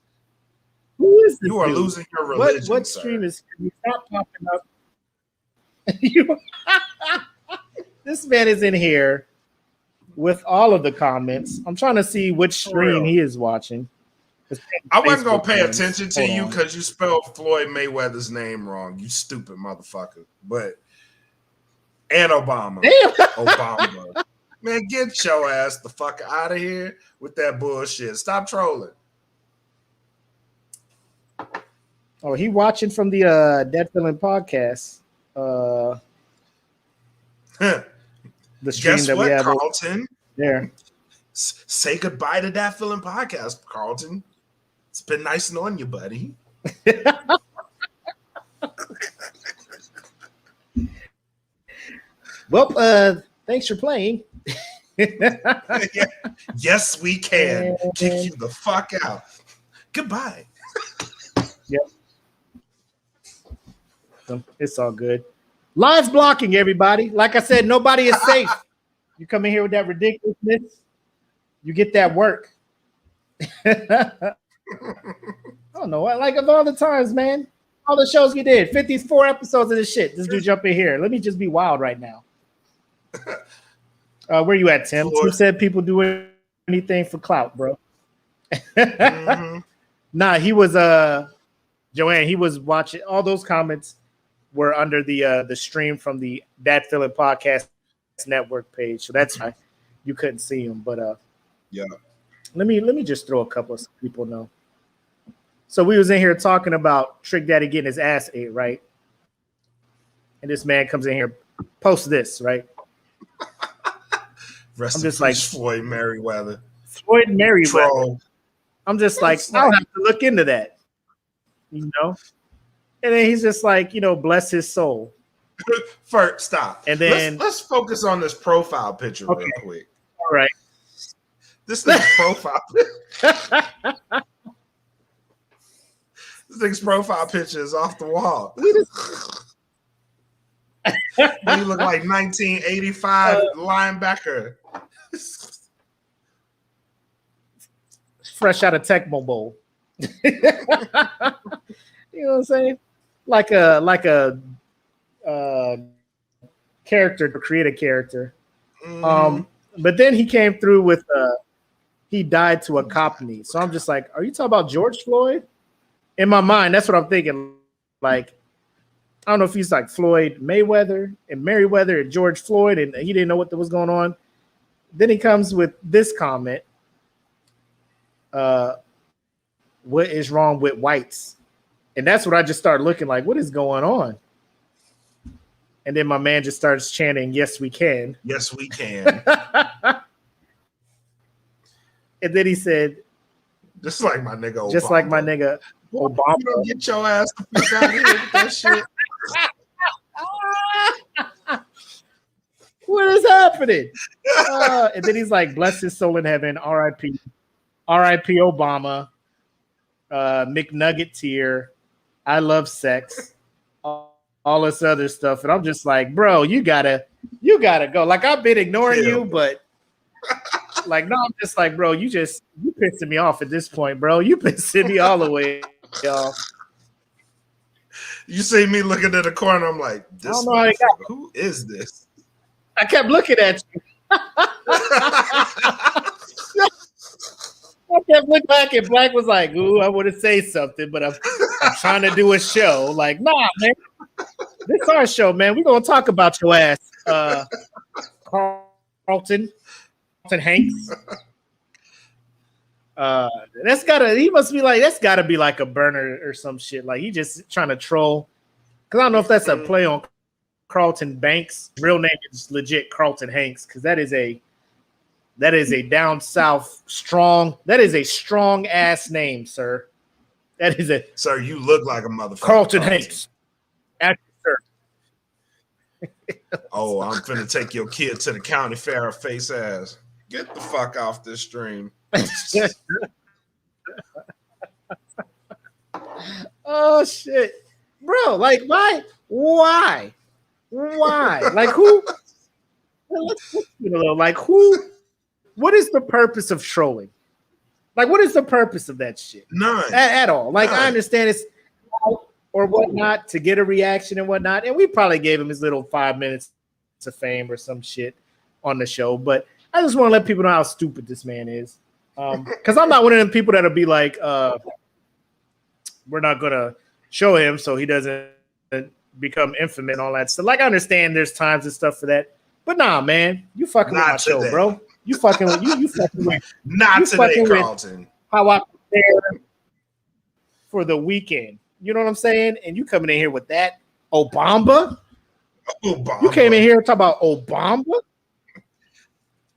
Who is this? You are dude? losing your religion. What stream is? You stop popping up. This man is in here with all of the comments. I'm trying to see which stream he is watching. I wasn't gonna pay attention to you because you spelled Floyd Mayweather's name wrong, you stupid motherfucker. And Obama. Damn. Obama. Man, get your ass the fuck out of here with that bullshit. Stop trolling. Oh, he watching from the Dead Feeling podcast. The stream Guess that what, we have Carlton? there. Say goodbye to That Feeling podcast, Carlton. It's been nice knowing you, buddy. Well, thanks for playing. Yes, we can. Kick you the fuck out. Goodbye. Yep. It's all good. Live blocking, everybody. Like I said, nobody is safe. You come in here with that ridiculousness, you get that work. I don't know. Like, of all the times, man, all the shows we did, 54 episodes of this shit. This dude jump in here. Let me just be wild right now. Where you at, Tim? Floyd. Tim said people do anything for clout, bro. Mhm. Nah, he was Joanne. He was watching. All those comments were under the stream from the That Feeling Podcast Network page, so that's why you couldn't see him. But Yeah. let me just throw a couple of people know. So we was in here talking about Trick Daddy getting his ass ate, right? And this man comes in here, posts this, right? Rest I'm in just peace, like- Floyd Merriweather. Floyd Merriweather. Troll. I'm just like, It's I'll like- have to look into that, you know. And then he's just like, bless his soul. First, stop. And then- let's focus on this profile picture real Okay. quick. All right. This thing's profile. This thing's profile picture is off the wall. You look like 1985 linebacker. Fresh out of Tecmo Bowl. You know what I'm saying? Like a character to create a character. But then he came through with he died to a cop knee. So I'm just like, are you talking about George Floyd? In my mind, that's what I'm thinking. Like, I don't know if he's like Floyd Mayweather and Merriweather and George Floyd, and he didn't know what was going on. Then he comes with this comment. What is wrong with whites? And that's what I just started looking like, what is going on? And then my man just starts chanting, yes, we can. Yes, we can. And then he said, Just like my nigga Obama. just like my nigga Boy, Obama. you don't get your ass the fuck out of here with that shit. What is happening? And then he's like, bless his soul in heaven, R.I.P. R.I.P. Obama, McNugget tier, I love sex, all this other stuff. And I'm just like, bro, you gotta go. Like, I've been ignoring you, but like, no, I'm just like, bro, you pissing me off at this point, bro. You pissing me all the way off. You see me looking at the corner, I'm like, I this don't know how they got motherfucker, who is this? I kept looking at you. I kept looking back, and Black was like, ooh, I want to say something, but I'm trying to do a show. Like, nah, man. This is our show, man. We're going to talk about your ass. Carlton Hanks. He must be like, that's gotta be like a burner or some shit. Like, he just trying to troll. Cause I don't know if that's a play on Carlton Banks. Real name is legit Carlton Hanks, because that is a down south strong. That is a strong ass name, sir. That is a Sir, you look like a motherfucker. Carlton Hanks. Sir. Oh, I'm finna take your kid to the county fair, face ass. Get the fuck off this stream. Oh shit, bro! Like, why? Like, who? Like, who? What is the purpose of trolling? Like, what is the purpose of that shit? None. At all. Like, None. I understand it's or whatnot to get a reaction and whatnot, and we probably gave him his little 5 minutes of fame or some shit on the show, but I just want to let people know how stupid this man is. Because I'm not one of them people that'll be like, we're not gonna show him so he doesn't become infamous and all that stuff. Like, I understand there's times and stuff for that, but nah, man, you fucking with Not my show, today. bro. You fucking with you fucking with Not You today, fucking with- Carlton. how I prepare for the weekend. You know what I'm saying? And you coming in here with that Obama? Obama. You came in here talking about Obama?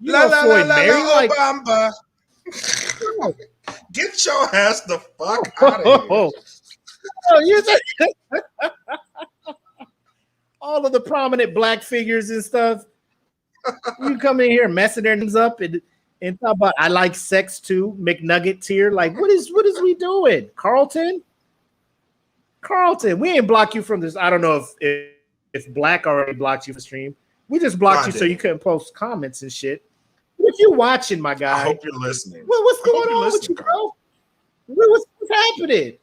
You La know la Floyd la Mary? la Like, Obama. Get your ass the fuck out of here. Oh, you just all of the prominent black figures and stuff. You come in here messing their names up and talk about I like sex too, McNugget tier. Like, what is we doing, Carlton? We ain't block you from this. I don't know if Black already blocked you from the stream. We just blocked you so you couldn't post comments and shit. If you watching, my guy, I hope you're listening. what's I hope going you're on with listening, you, bro? What's happening?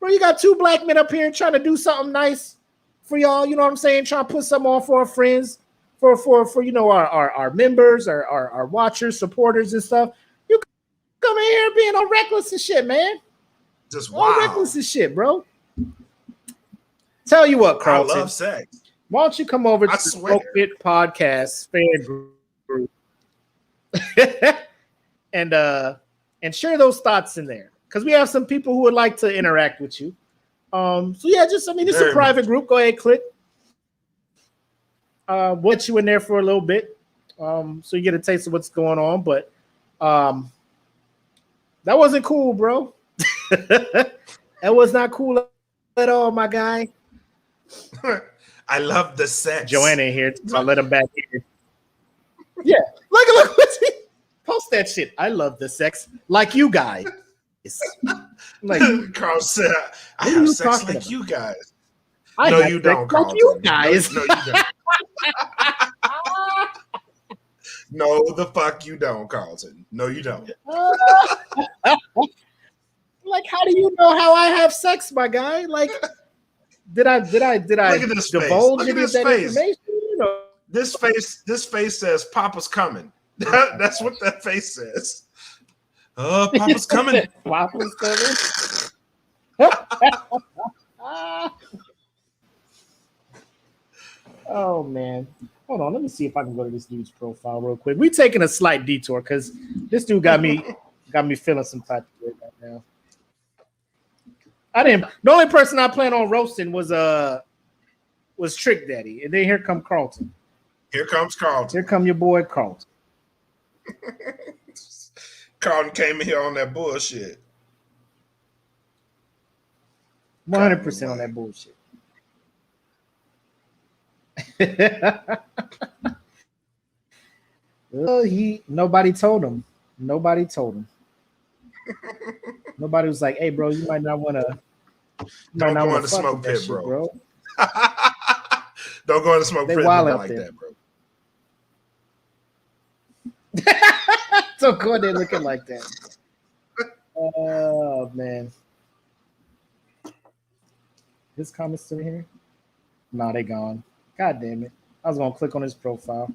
Bro, you got two black men up here trying to do something nice for y'all. You know what I'm saying? Trying to put something on for our friends, for you know our members, our watchers, supporters, and stuff. You come in here being all reckless and shit, man. Just All wow. reckless and shit, bro. Tell you what, I Carlton. love sex. Why don't you come over to I the swear. SmokePit podcast fan group and share those thoughts in there, because we have some people who would like to interact with you. So yeah, just it's Very a private much. group. Go ahead, click. We'll let you in there for a little bit, so you get a taste of what's going on. But that wasn't cool, bro. That was not cool at all, my guy. I love the sex. Joanna in here. I'll let him back in. Yeah, look. Post that shit. I love the sex like you guys. Like Carl said, I What are have you sex talking like about? you guys. I No, have you sex don't, like Carlton. you guys. No, you don't. No, the fuck you don't, Carlton. No, you don't. Like, how do you know how I have sex, my guy? Like, did I Look at this face. divulge Look at any of this that face. information? You know, This face says Papa's coming. That's what that face says. Papa's coming. Waffles coming. Oh man. Hold on, let me see if I can go to this dude's profile real quick. We taking a slight detour because this dude got me feeling some type of way right now. The only person I plan on roasting was Trick Daddy. And then here come Carlton. Here comes Carlton. Here come your boy Carlton. Carlton came in here on that bullshit. 100% on that bullshit. Well, nobody told him. Nobody was like, "Hey, bro, you might not want to." Don't go in the smoke pit, bro. Don't go in the smoke pit like that, bro. Don't go in there looking like that. Oh man, his comments still here? Nah, they gone. God damn it! I was gonna click on his profile.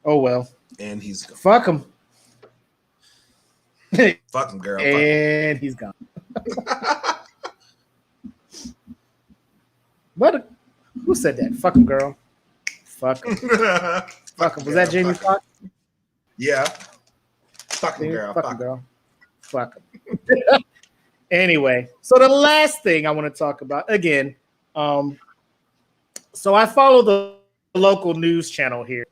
Oh well. And he's gone. Fuck him. Fuck him, girl. And he's gone. What? Who said that? Fuck him, girl. Fuck him. Fuck him. Was that Jamie Foxx? Yeah. Fuck him, girl. Fuck him, girl. Fuck him. Anyway, so the last thing I want to talk about again. So I follow the local news channel here,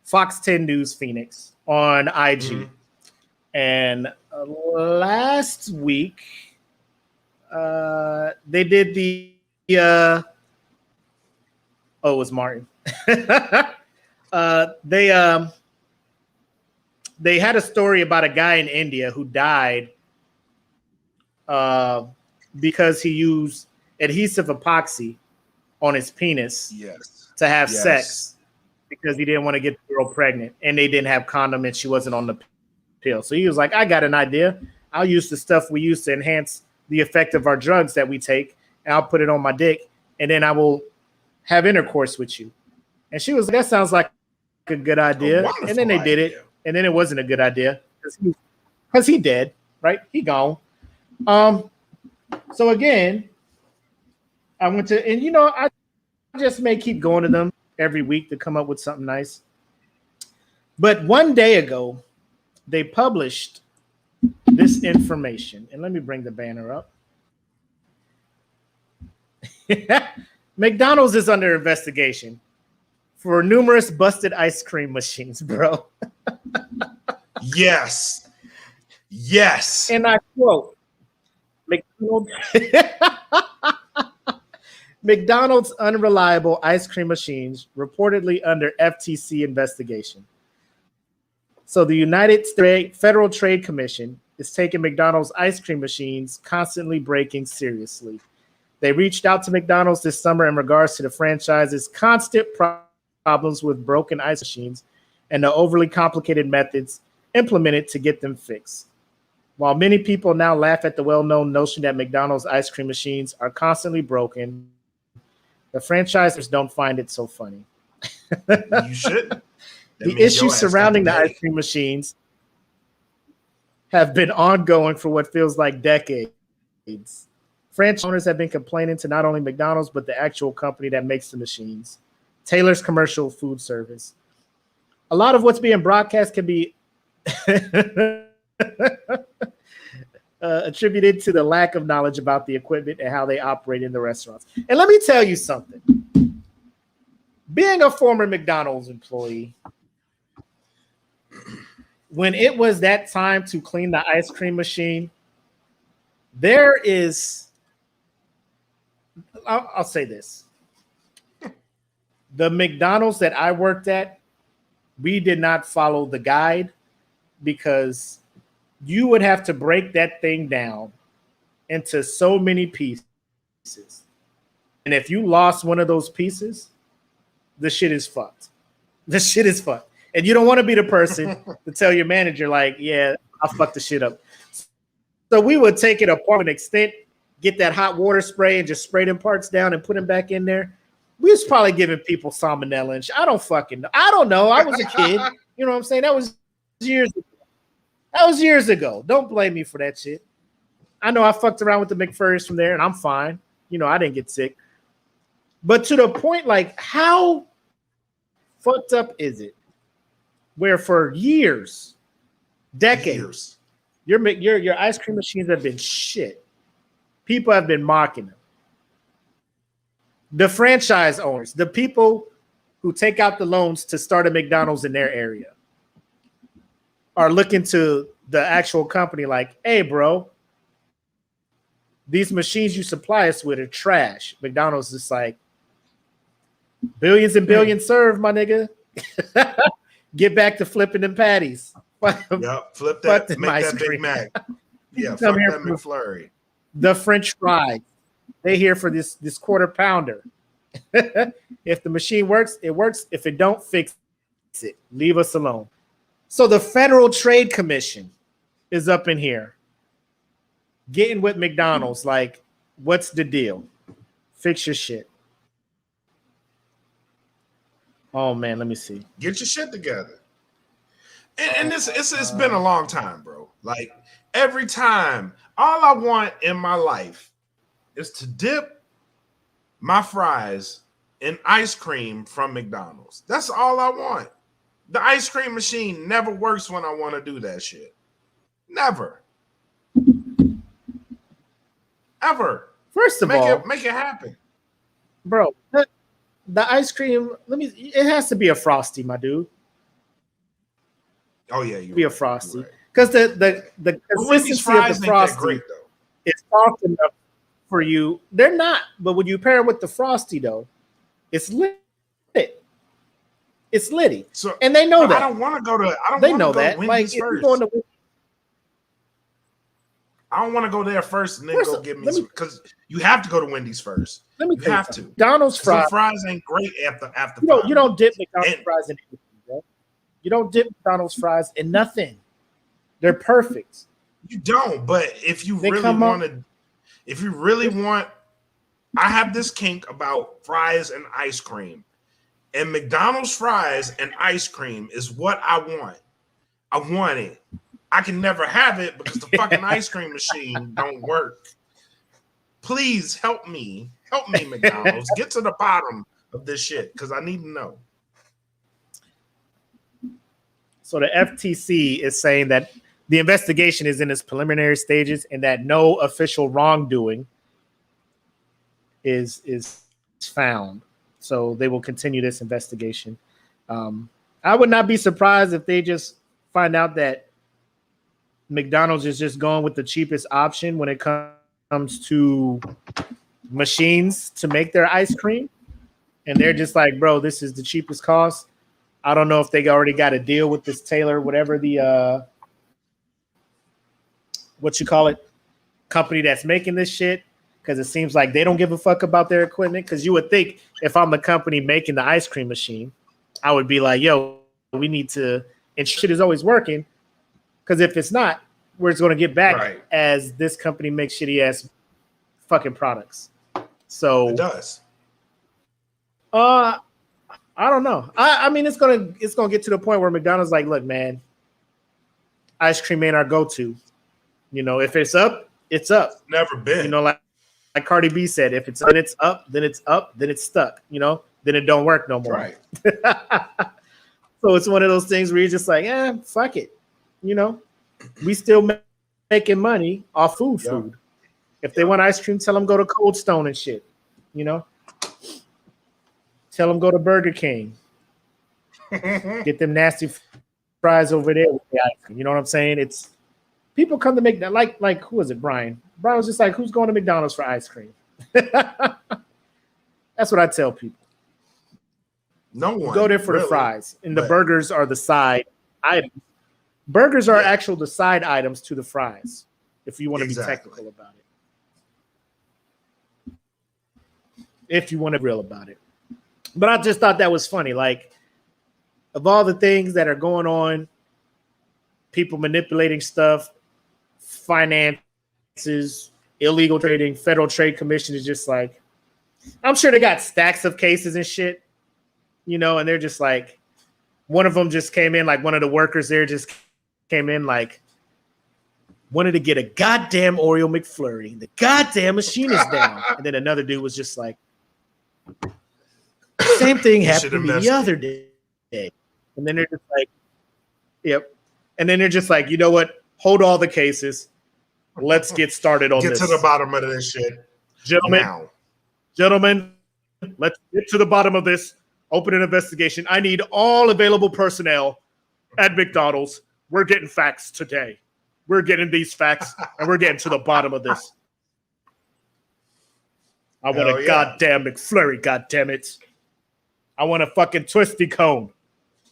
Fox 10 News Phoenix on IG. Mm-hmm. And last week, they did the it was Martin. They had a story about a guy in India who died because he used adhesive epoxy on his penis to have sex because he didn't want to get the girl pregnant, and they didn't have condom and she wasn't on the pill. So he was like, I got an idea. I'll use the stuff we use to enhance the effect of our drugs that we take, and I'll put it on my dick, and then I will have intercourse with you. And she was like, that sounds like a good idea. And then they did it, and then it wasn't a good idea because he dead, right? He gone. So again, I went to, and I just may keep going to them every week to come up with something nice. But one day ago, they published this information, and let me bring the banner up. McDonald's is under investigation for numerous busted ice cream machines, bro. Yes. And I quote, McDonald's unreliable ice cream machines reportedly under FTC investigation. So the United States Federal Trade Commission is taking McDonald's ice cream machines constantly breaking seriously. They reached out to McDonald's this summer in regards to the franchise's constant problems with broken ice machines and the overly complicated methods implemented to get them fixed. While many people now laugh at the well-known notion that McDonald's ice cream machines are constantly broken, the franchisers don't find it so funny. You shouldn't. The issues surrounding the ice cream machines have been ongoing for what feels like decades. Franchise owners have been complaining to not only McDonald's, but the actual company that makes the machines, Taylor's Commercial Food Service. A lot of what's being broadcast can be attributed to the lack of knowledge about the equipment and how they operate in the restaurants. And let me tell you something. Being a former McDonald's employee, when it was that time to clean the ice cream machine, I'll say this. The McDonald's that I worked at, we did not follow the guide because you would have to break that thing down into so many pieces. And if you lost one of those pieces, the shit is fucked. The shit is fucked. And you don't want to be the person to tell your manager, like, yeah, I fucked the shit up. So we would take it apart to an extent, get that hot water spray and just spray them parts down and put them back in there. We was probably giving people salmonella and shit. I don't fucking know. I don't know. I was a kid. You know what I'm saying? That was years ago. Don't blame me for that shit. I know I fucked around with the McFlurries from there and I'm fine. You know, I didn't get sick. But to the point, like, how fucked up is it where for years, decades, your ice cream machines have been shit. People have been mocking them. The franchise owners, the people who take out the loans to start a McDonald's in their area, are looking to the actual company like, hey, bro, these machines you supply us with are trash. McDonald's is like, billions and billions served, my nigga. Get back to flipping them patties. Yep, flip that, make that Big Mac. Yeah, fuck that McFlurry. The French fries. They here for this quarter pounder. If the machine works, it works. If it don't, fix it. Leave us alone. So the Federal Trade Commission is up in here getting with McDonald's like, what's the deal? Fix your shit. Oh, man, let me see. Get your shit together. And it's been a long time, bro. Like, every time, all I want in my life is to dip my fries in ice cream from McDonald's. That's all I want. The ice cream machine never works when I want to do that shit. Never. Ever. First of all, make it happen. Bro, the ice cream, it has to be a Frosty, my dude. Oh yeah, you be a Frosty. Because the consistency of the Frosty is soft enough for you. They're not, but when you pair it with the Frosty though, it's lit. It's litty. So, and they know that. I don't want to go to. They know that. Like, if you're going to, I don't want to go there first and then go get me because you have to go to Wendy's first. Let me you have to. McDonald's fries ain't great after. You don't dip McDonald's fries in anything, bro. You don't dip McDonald's fries in nothing. They're perfect. You don't, but if you really want, I have this kink about fries and ice cream. And McDonald's fries and ice cream is what I want. I want it. I can never have it because the fucking ice cream machine don't work. Please help me. Help me, McDonald's. Get to the bottom of this shit because I need to know. So the FTC is saying that the investigation is in its preliminary stages and that no official wrongdoing is found. So they will continue this investigation. I would not be surprised if they just find out that McDonald's is just going with the cheapest option when it comes to machines to make their ice cream. And they're just like, bro, this is the cheapest cost. I don't know if they already got a deal with this Taylor, whatever the, company that's making this shit. Because it seems like they don't give a fuck about their equipment. Because you would think if I'm the company making the ice cream machine, I would be like, yo, we need to, and shit is always working. Because if it's not, we're just going to get back as this company makes shitty ass fucking products. So it does. I don't know. I mean, it's gonna get to the point where McDonald's like, look, man, ice cream ain't our go-to. You know, if it's up, it's up. Never been. You know, like Cardi B said, if it's up, then it's up, then it's stuck. You know, then it don't work no more. Right. So it's one of those things where you're just like, fuck it. You know, we still making money off food. If they want ice cream, tell them go to Cold Stone and shit. You know, tell them go to Burger King. Get them nasty fries over there with the ice cream. You know what I'm saying? It's people come to make that like who was it? Brian. Brian was just like, who's going to McDonald's for ice cream? That's what I tell people. No one. Go there for the fries, and the burgers are the side items. Burgers are the side items to the fries, if you want to be technical about it. If you want to be real about it. But I just thought that was funny. Like, of all the things that are going on, people manipulating stuff, finances, illegal trading, Federal Trade Commission is just like, I'm sure they got stacks of cases and shit, you know, and they're just like, one of them just came in, like one of the workers there just came in like, wanted to get a goddamn Oreo McFlurry. The goddamn machine is down. And then another dude was just like, same thing happened to me the other day. And then they're just like, yep. And then they're just like, you know what? Hold all the cases. Let's get started on this. Get to the bottom of this shit. Gentlemen, let's get to the bottom of this. Open an investigation. I need all available personnel at McDonald's. We're getting facts today. We're getting these facts, and we're getting to the bottom of this. I want a goddamn McFlurry, goddammit. I want a fucking twisty cone.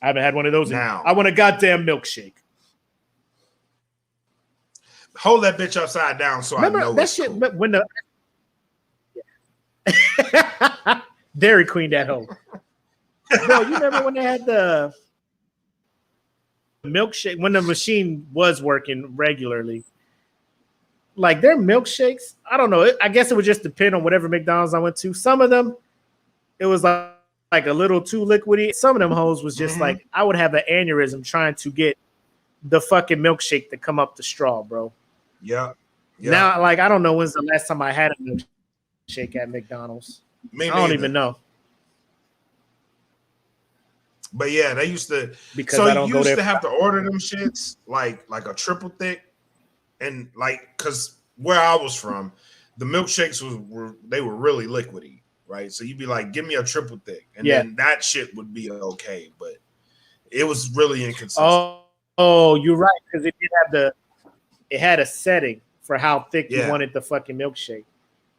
I haven't had one of those now. I want a goddamn milkshake. Hold that bitch upside down so I know that shit. Cool. When the Dairy Queen that hoe. Bro, you remember when they had the milkshake, when the machine was working regularly? Like their milkshakes, I don't know. I guess it would just depend on whatever McDonald's I went to. Some of them, it was like a little too liquidy. Some of them hoes was just like, I would have an aneurysm trying to get the fucking milkshake to come up the straw, bro. Yeah. Now, like, I don't know when's the last time I had a milkshake at McDonald's. I don't even know. But yeah, they used to. Because I don't you go used there to have to order them shits like a triple thick, and like because where I was from, the milkshakes were really liquidy, right? So you'd be like, give me a triple thick, and then that shit would be okay, but it was really inconsistent. Oh, you're right, because it had a setting for how thick you wanted the fucking milkshake.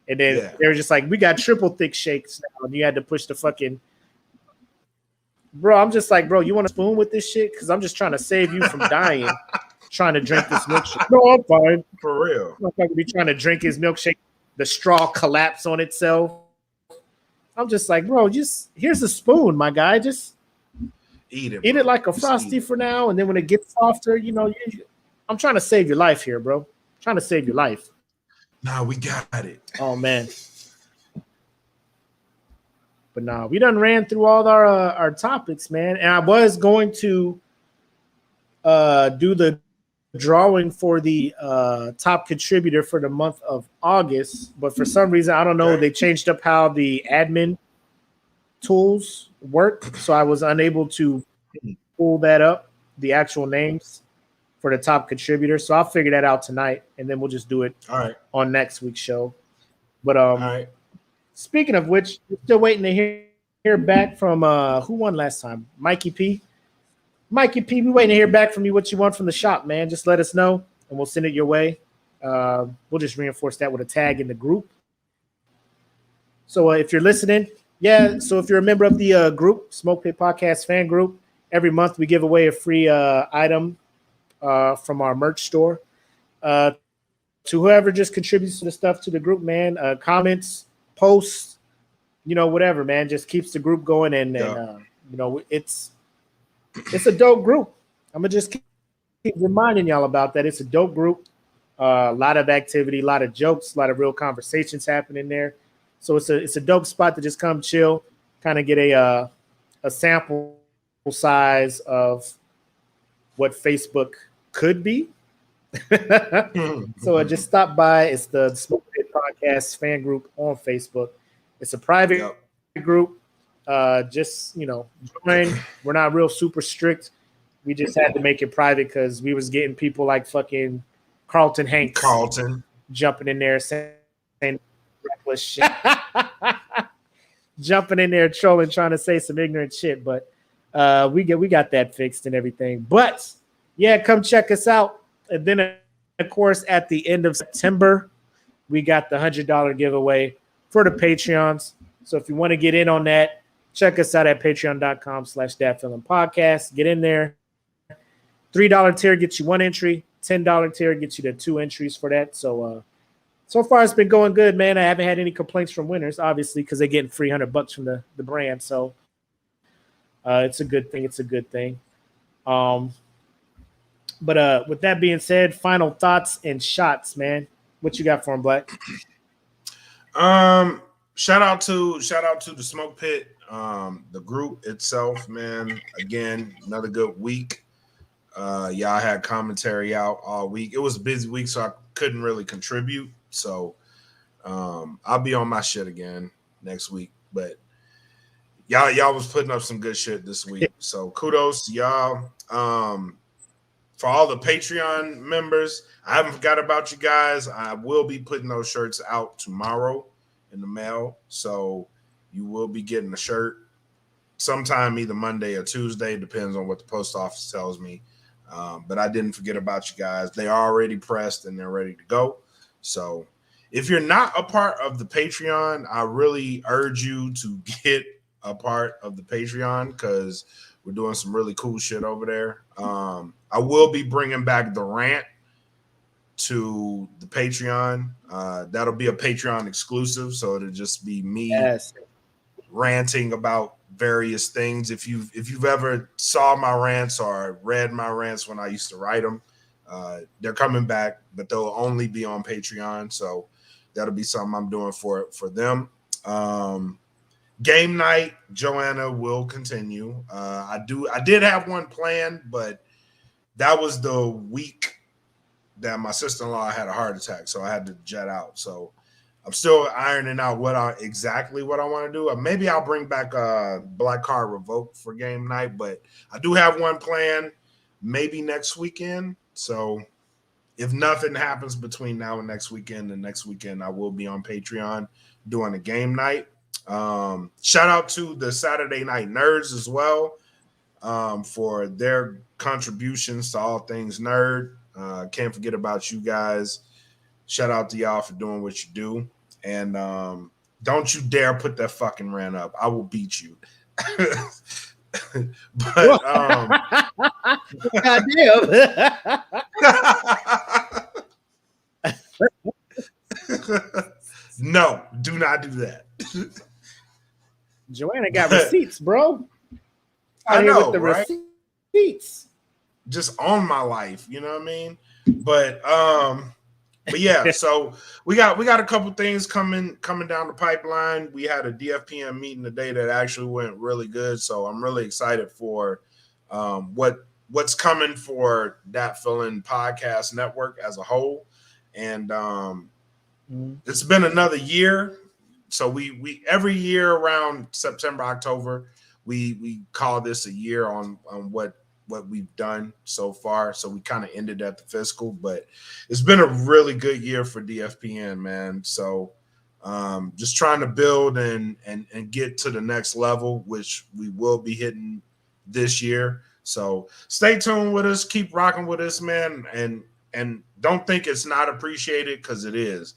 And then they were just like, we got triple thick shakes now. And you had to push the fucking. Bro, I'm just like, bro, you want a spoon with this shit? Because I'm just trying to save you from dying trying to drink this milkshake. No, I'm fine. For real. I'm not going to be trying to drink his milkshake. The straw collapse on itself. I'm just like, bro, just here's a spoon, my guy. Just eat it like a Frosty for now. And then when it gets softer, you know, I'm trying to save your life here, bro. I'm trying to save your life. Nah, we got it. Oh, man. But nah, we done ran through all our topics, man. And I was going to do the drawing for the top contributor for the month of August. But for some reason, I don't know, they changed up how the admin tools work. So I was unable to pull that up, the actual names for the top contributor. So I'll figure that out tonight, and then we'll just do it on next week's show. But speaking of which, we're still waiting to hear back from who won last time? Mikey P. Mikey P, we waiting to hear back from you what you want from the shop, man. Just let us know, and we'll send it your way. We'll just reinforce that with a tag in the group. So if you're listening, so if you're a member of the group, SmokePit Podcast fan group, every month we give away a free item from our merch store to whoever just contributes to the stuff to the group, man. Comments, posts, you know, whatever, man, just keeps the group going. And you know, it's a dope group. I'm gonna just keep reminding y'all about that. It's a dope group. A lot of activity, a lot of jokes, a lot of real conversations happening there. So it's a dope spot to just come chill, kind of get a a sample size of what Facebook could be. So just stop by. It's the SmokePit Podcast fan group on Facebook. It's a private group. Just join. We're not real super strict. We just had to make it private because we was getting people like fucking Carlton Hanks jumping in there saying reckless shit. Jumping in there trolling, trying to say some ignorant shit, but we got that fixed and everything. But yeah, come check us out. And then of course at the end of September, we got the $100 giveaway for the Patreons. So if you want to get in on that, check us out at patreon.com/dadfilmpodcast. Get in there. $3 tier gets you 1 entry. $10 tier gets you the 2 entries for that. So so far it's been going good, man. I haven't had any complaints from winners, obviously, because they're getting $300 from the brand. So it's a good thing. It's a good thing. But with that being said, final thoughts and shots, man. What you got for him, Black? Shout out to the Smoke Pit, the group itself, man. Again, another good week. Y'all had commentary out all week. It was a busy week, so I couldn't really contribute. So I'll be on my shit again next week. But y'all was putting up some good shit this week. So kudos to y'all. For all the Patreon members, I haven't forgot about you guys. I will be putting those shirts out tomorrow in the mail. So you will be getting a shirt sometime either Monday or Tuesday, depends on what the post office tells me. But I didn't forget about you guys. They are already pressed and they're ready to go. So if you're not a part of the Patreon, I really urge you to get a part of the Patreon because we're doing some really cool shit over there. I will be bringing back the rant to the Patreon. That'll be a Patreon exclusive, so it'll just be me ranting about various things. If you've ever saw my rants or read my rants when I used to write them, they're coming back, but they'll only be on Patreon. So that'll be something I'm doing for them. Game night, Joanna will continue. I did have one planned, but that was the week that my sister-in-law had a heart attack, so I had to jet out. So I'm still ironing out exactly what I want to do. Maybe I'll bring back a Black Card Revoke for game night, but I do have one planned maybe next weekend. So if nothing happens between now and next weekend, the next weekend I will be on Patreon doing a game night. Shout out to the Saturday Night Nerds as well for their contributions to all things nerd. Can't forget about you guys. Shout out to y'all for doing what you do. And don't you dare put that fucking rant up. I will beat you. But goddamn. No, do not do that. Joanna got receipts, bro. I know, with the right? Receipts. Just on my life, you know what I mean? But yeah, so we got a couple things coming down the pipeline. We had a DFPM meeting today that actually went really good, so I'm really excited for what's coming for Dat Feelin Podcast Network as a whole. And it's been another year. So we every year around September, October, we call this a year on what we've done so far. So we kind of ended at the fiscal, but it's been a really good year for DFPN, man. So just trying to build and get to the next level, which we will be hitting this year. So stay tuned with us, keep rocking with us, man. And don't think it's not appreciated, because it is.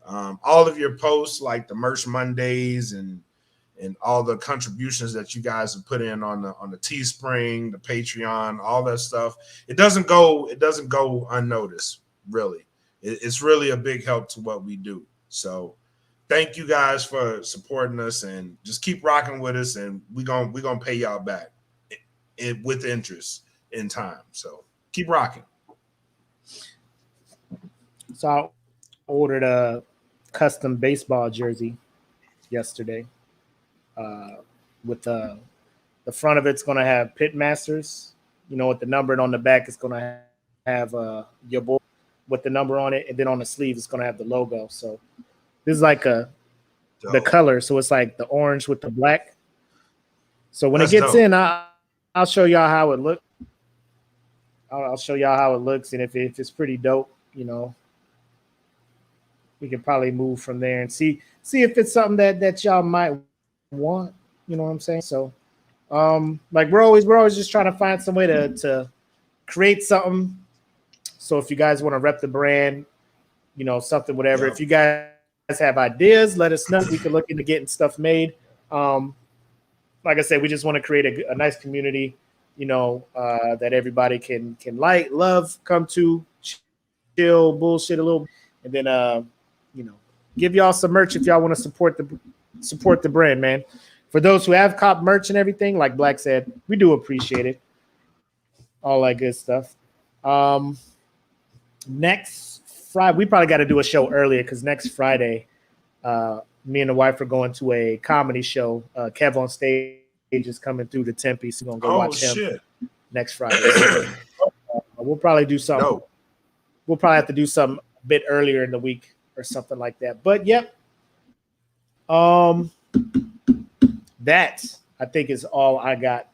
All of your posts, like the Merch Mondays and all the contributions that you guys have put in on the Teespring, the Patreon, all that stuff, it doesn't go unnoticed, really. It's really a big help to what we do. So thank you guys for supporting us, and just keep rocking with us, and we're gonna pay y'all back with interest in time. So keep rocking. So I ordered a custom baseball jersey yesterday with the The front of it's gonna have Pit Masters, with the number, and on the back it's gonna have your boy with the number on it, and then on the sleeve it's gonna have the logo. So this is like the color, so it's like the orange with the black. So when it gets in, I'll show y'all how it looks. I'll show y'all how it looks, and if it's pretty dope, we can probably move from there and see if it's something that y'all might want. You know what I'm saying? So, like we're always just trying to find some way to create something. So if you guys want to rep the brand, something, whatever. If you guys have ideas, let us know. We can look into getting stuff made. Like I said, we just want to create a nice community, that everybody can like, love, come to, chill, bullshit a little, and then give y'all some merch if y'all want to support the brand, man. For those who have cop merch and everything, like Black said, we do appreciate it. All that good stuff. Next Friday, we probably got to do a show earlier because next Friday, me and the wife are going to a comedy show. Kev on Stage is coming through to Tempe, so we're gonna go watch him next Friday. We'll probably do something. No. We'll probably have to do something a bit earlier in the week or something like that. But yep. That I think is all I got,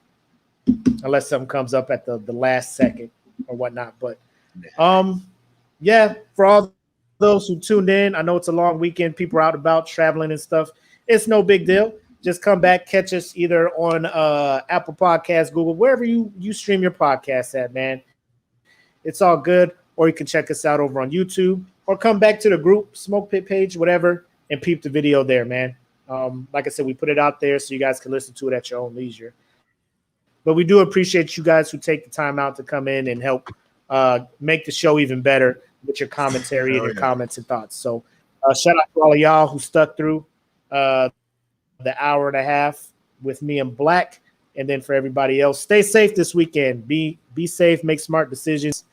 unless something comes up at the last second or whatnot. But for all those who tuned in, I know it's a long weekend. People are out about traveling and stuff. It's no big deal. Just come back, catch us either on Apple Podcasts, Google, wherever you stream your podcasts at, man. It's all good. Or you can check us out over on YouTube, or come back to the group, SmokePit page, whatever, and peep the video there, man. Like I said, we put it out there so you guys can listen to it at your own leisure. But we do appreciate you guys who take the time out to come in and help make the show even better with your commentary and your comments and thoughts. So shout out to all of y'all who stuck through the hour and a half with me and Black. And then for everybody else, stay safe this weekend. Be safe, make smart decisions.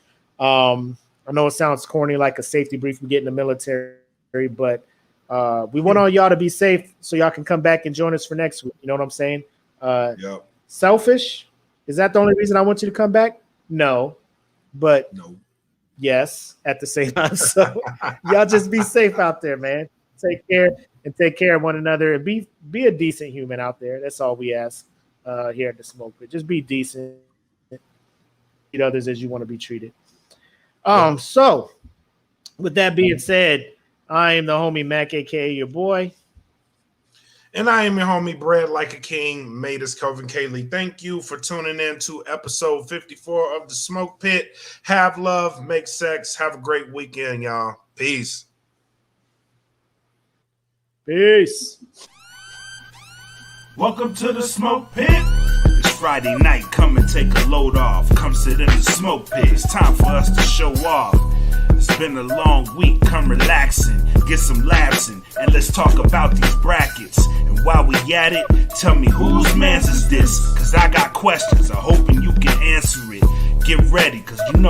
I know it sounds corny, like a safety brief we get in the military, but we want all y'all to be safe so y'all can come back and join us for next week. You know what I'm saying? Selfish? Is that the only reason I want you to come back? No. But yes, at the same time. So y'all just be safe out there, man. Take care and take care of one another, and be a decent human out there. That's all we ask here at the SmokePit. Just be decent. Treat others as you want to be treated. So with that being said, I am the homie Mac, aka your boy. And I am your homie, Bread Like a King, Matus Kelvin Kaylee. Thank you for tuning in to episode 54 of the Smoke Pit. Have love, make sex. Have a great weekend, y'all. Peace. Peace. Welcome to the Smoke Pit. It's Friday night. Come and take a load off. Come sit in the Smoke Pit. It's time for us to show off. It's been a long week. Come relaxing, get some laughs in, and let's talk about these brackets. And while we at it, tell me whose man's is this? Cause I got questions. I'm hoping you can answer it. Get ready, cause you know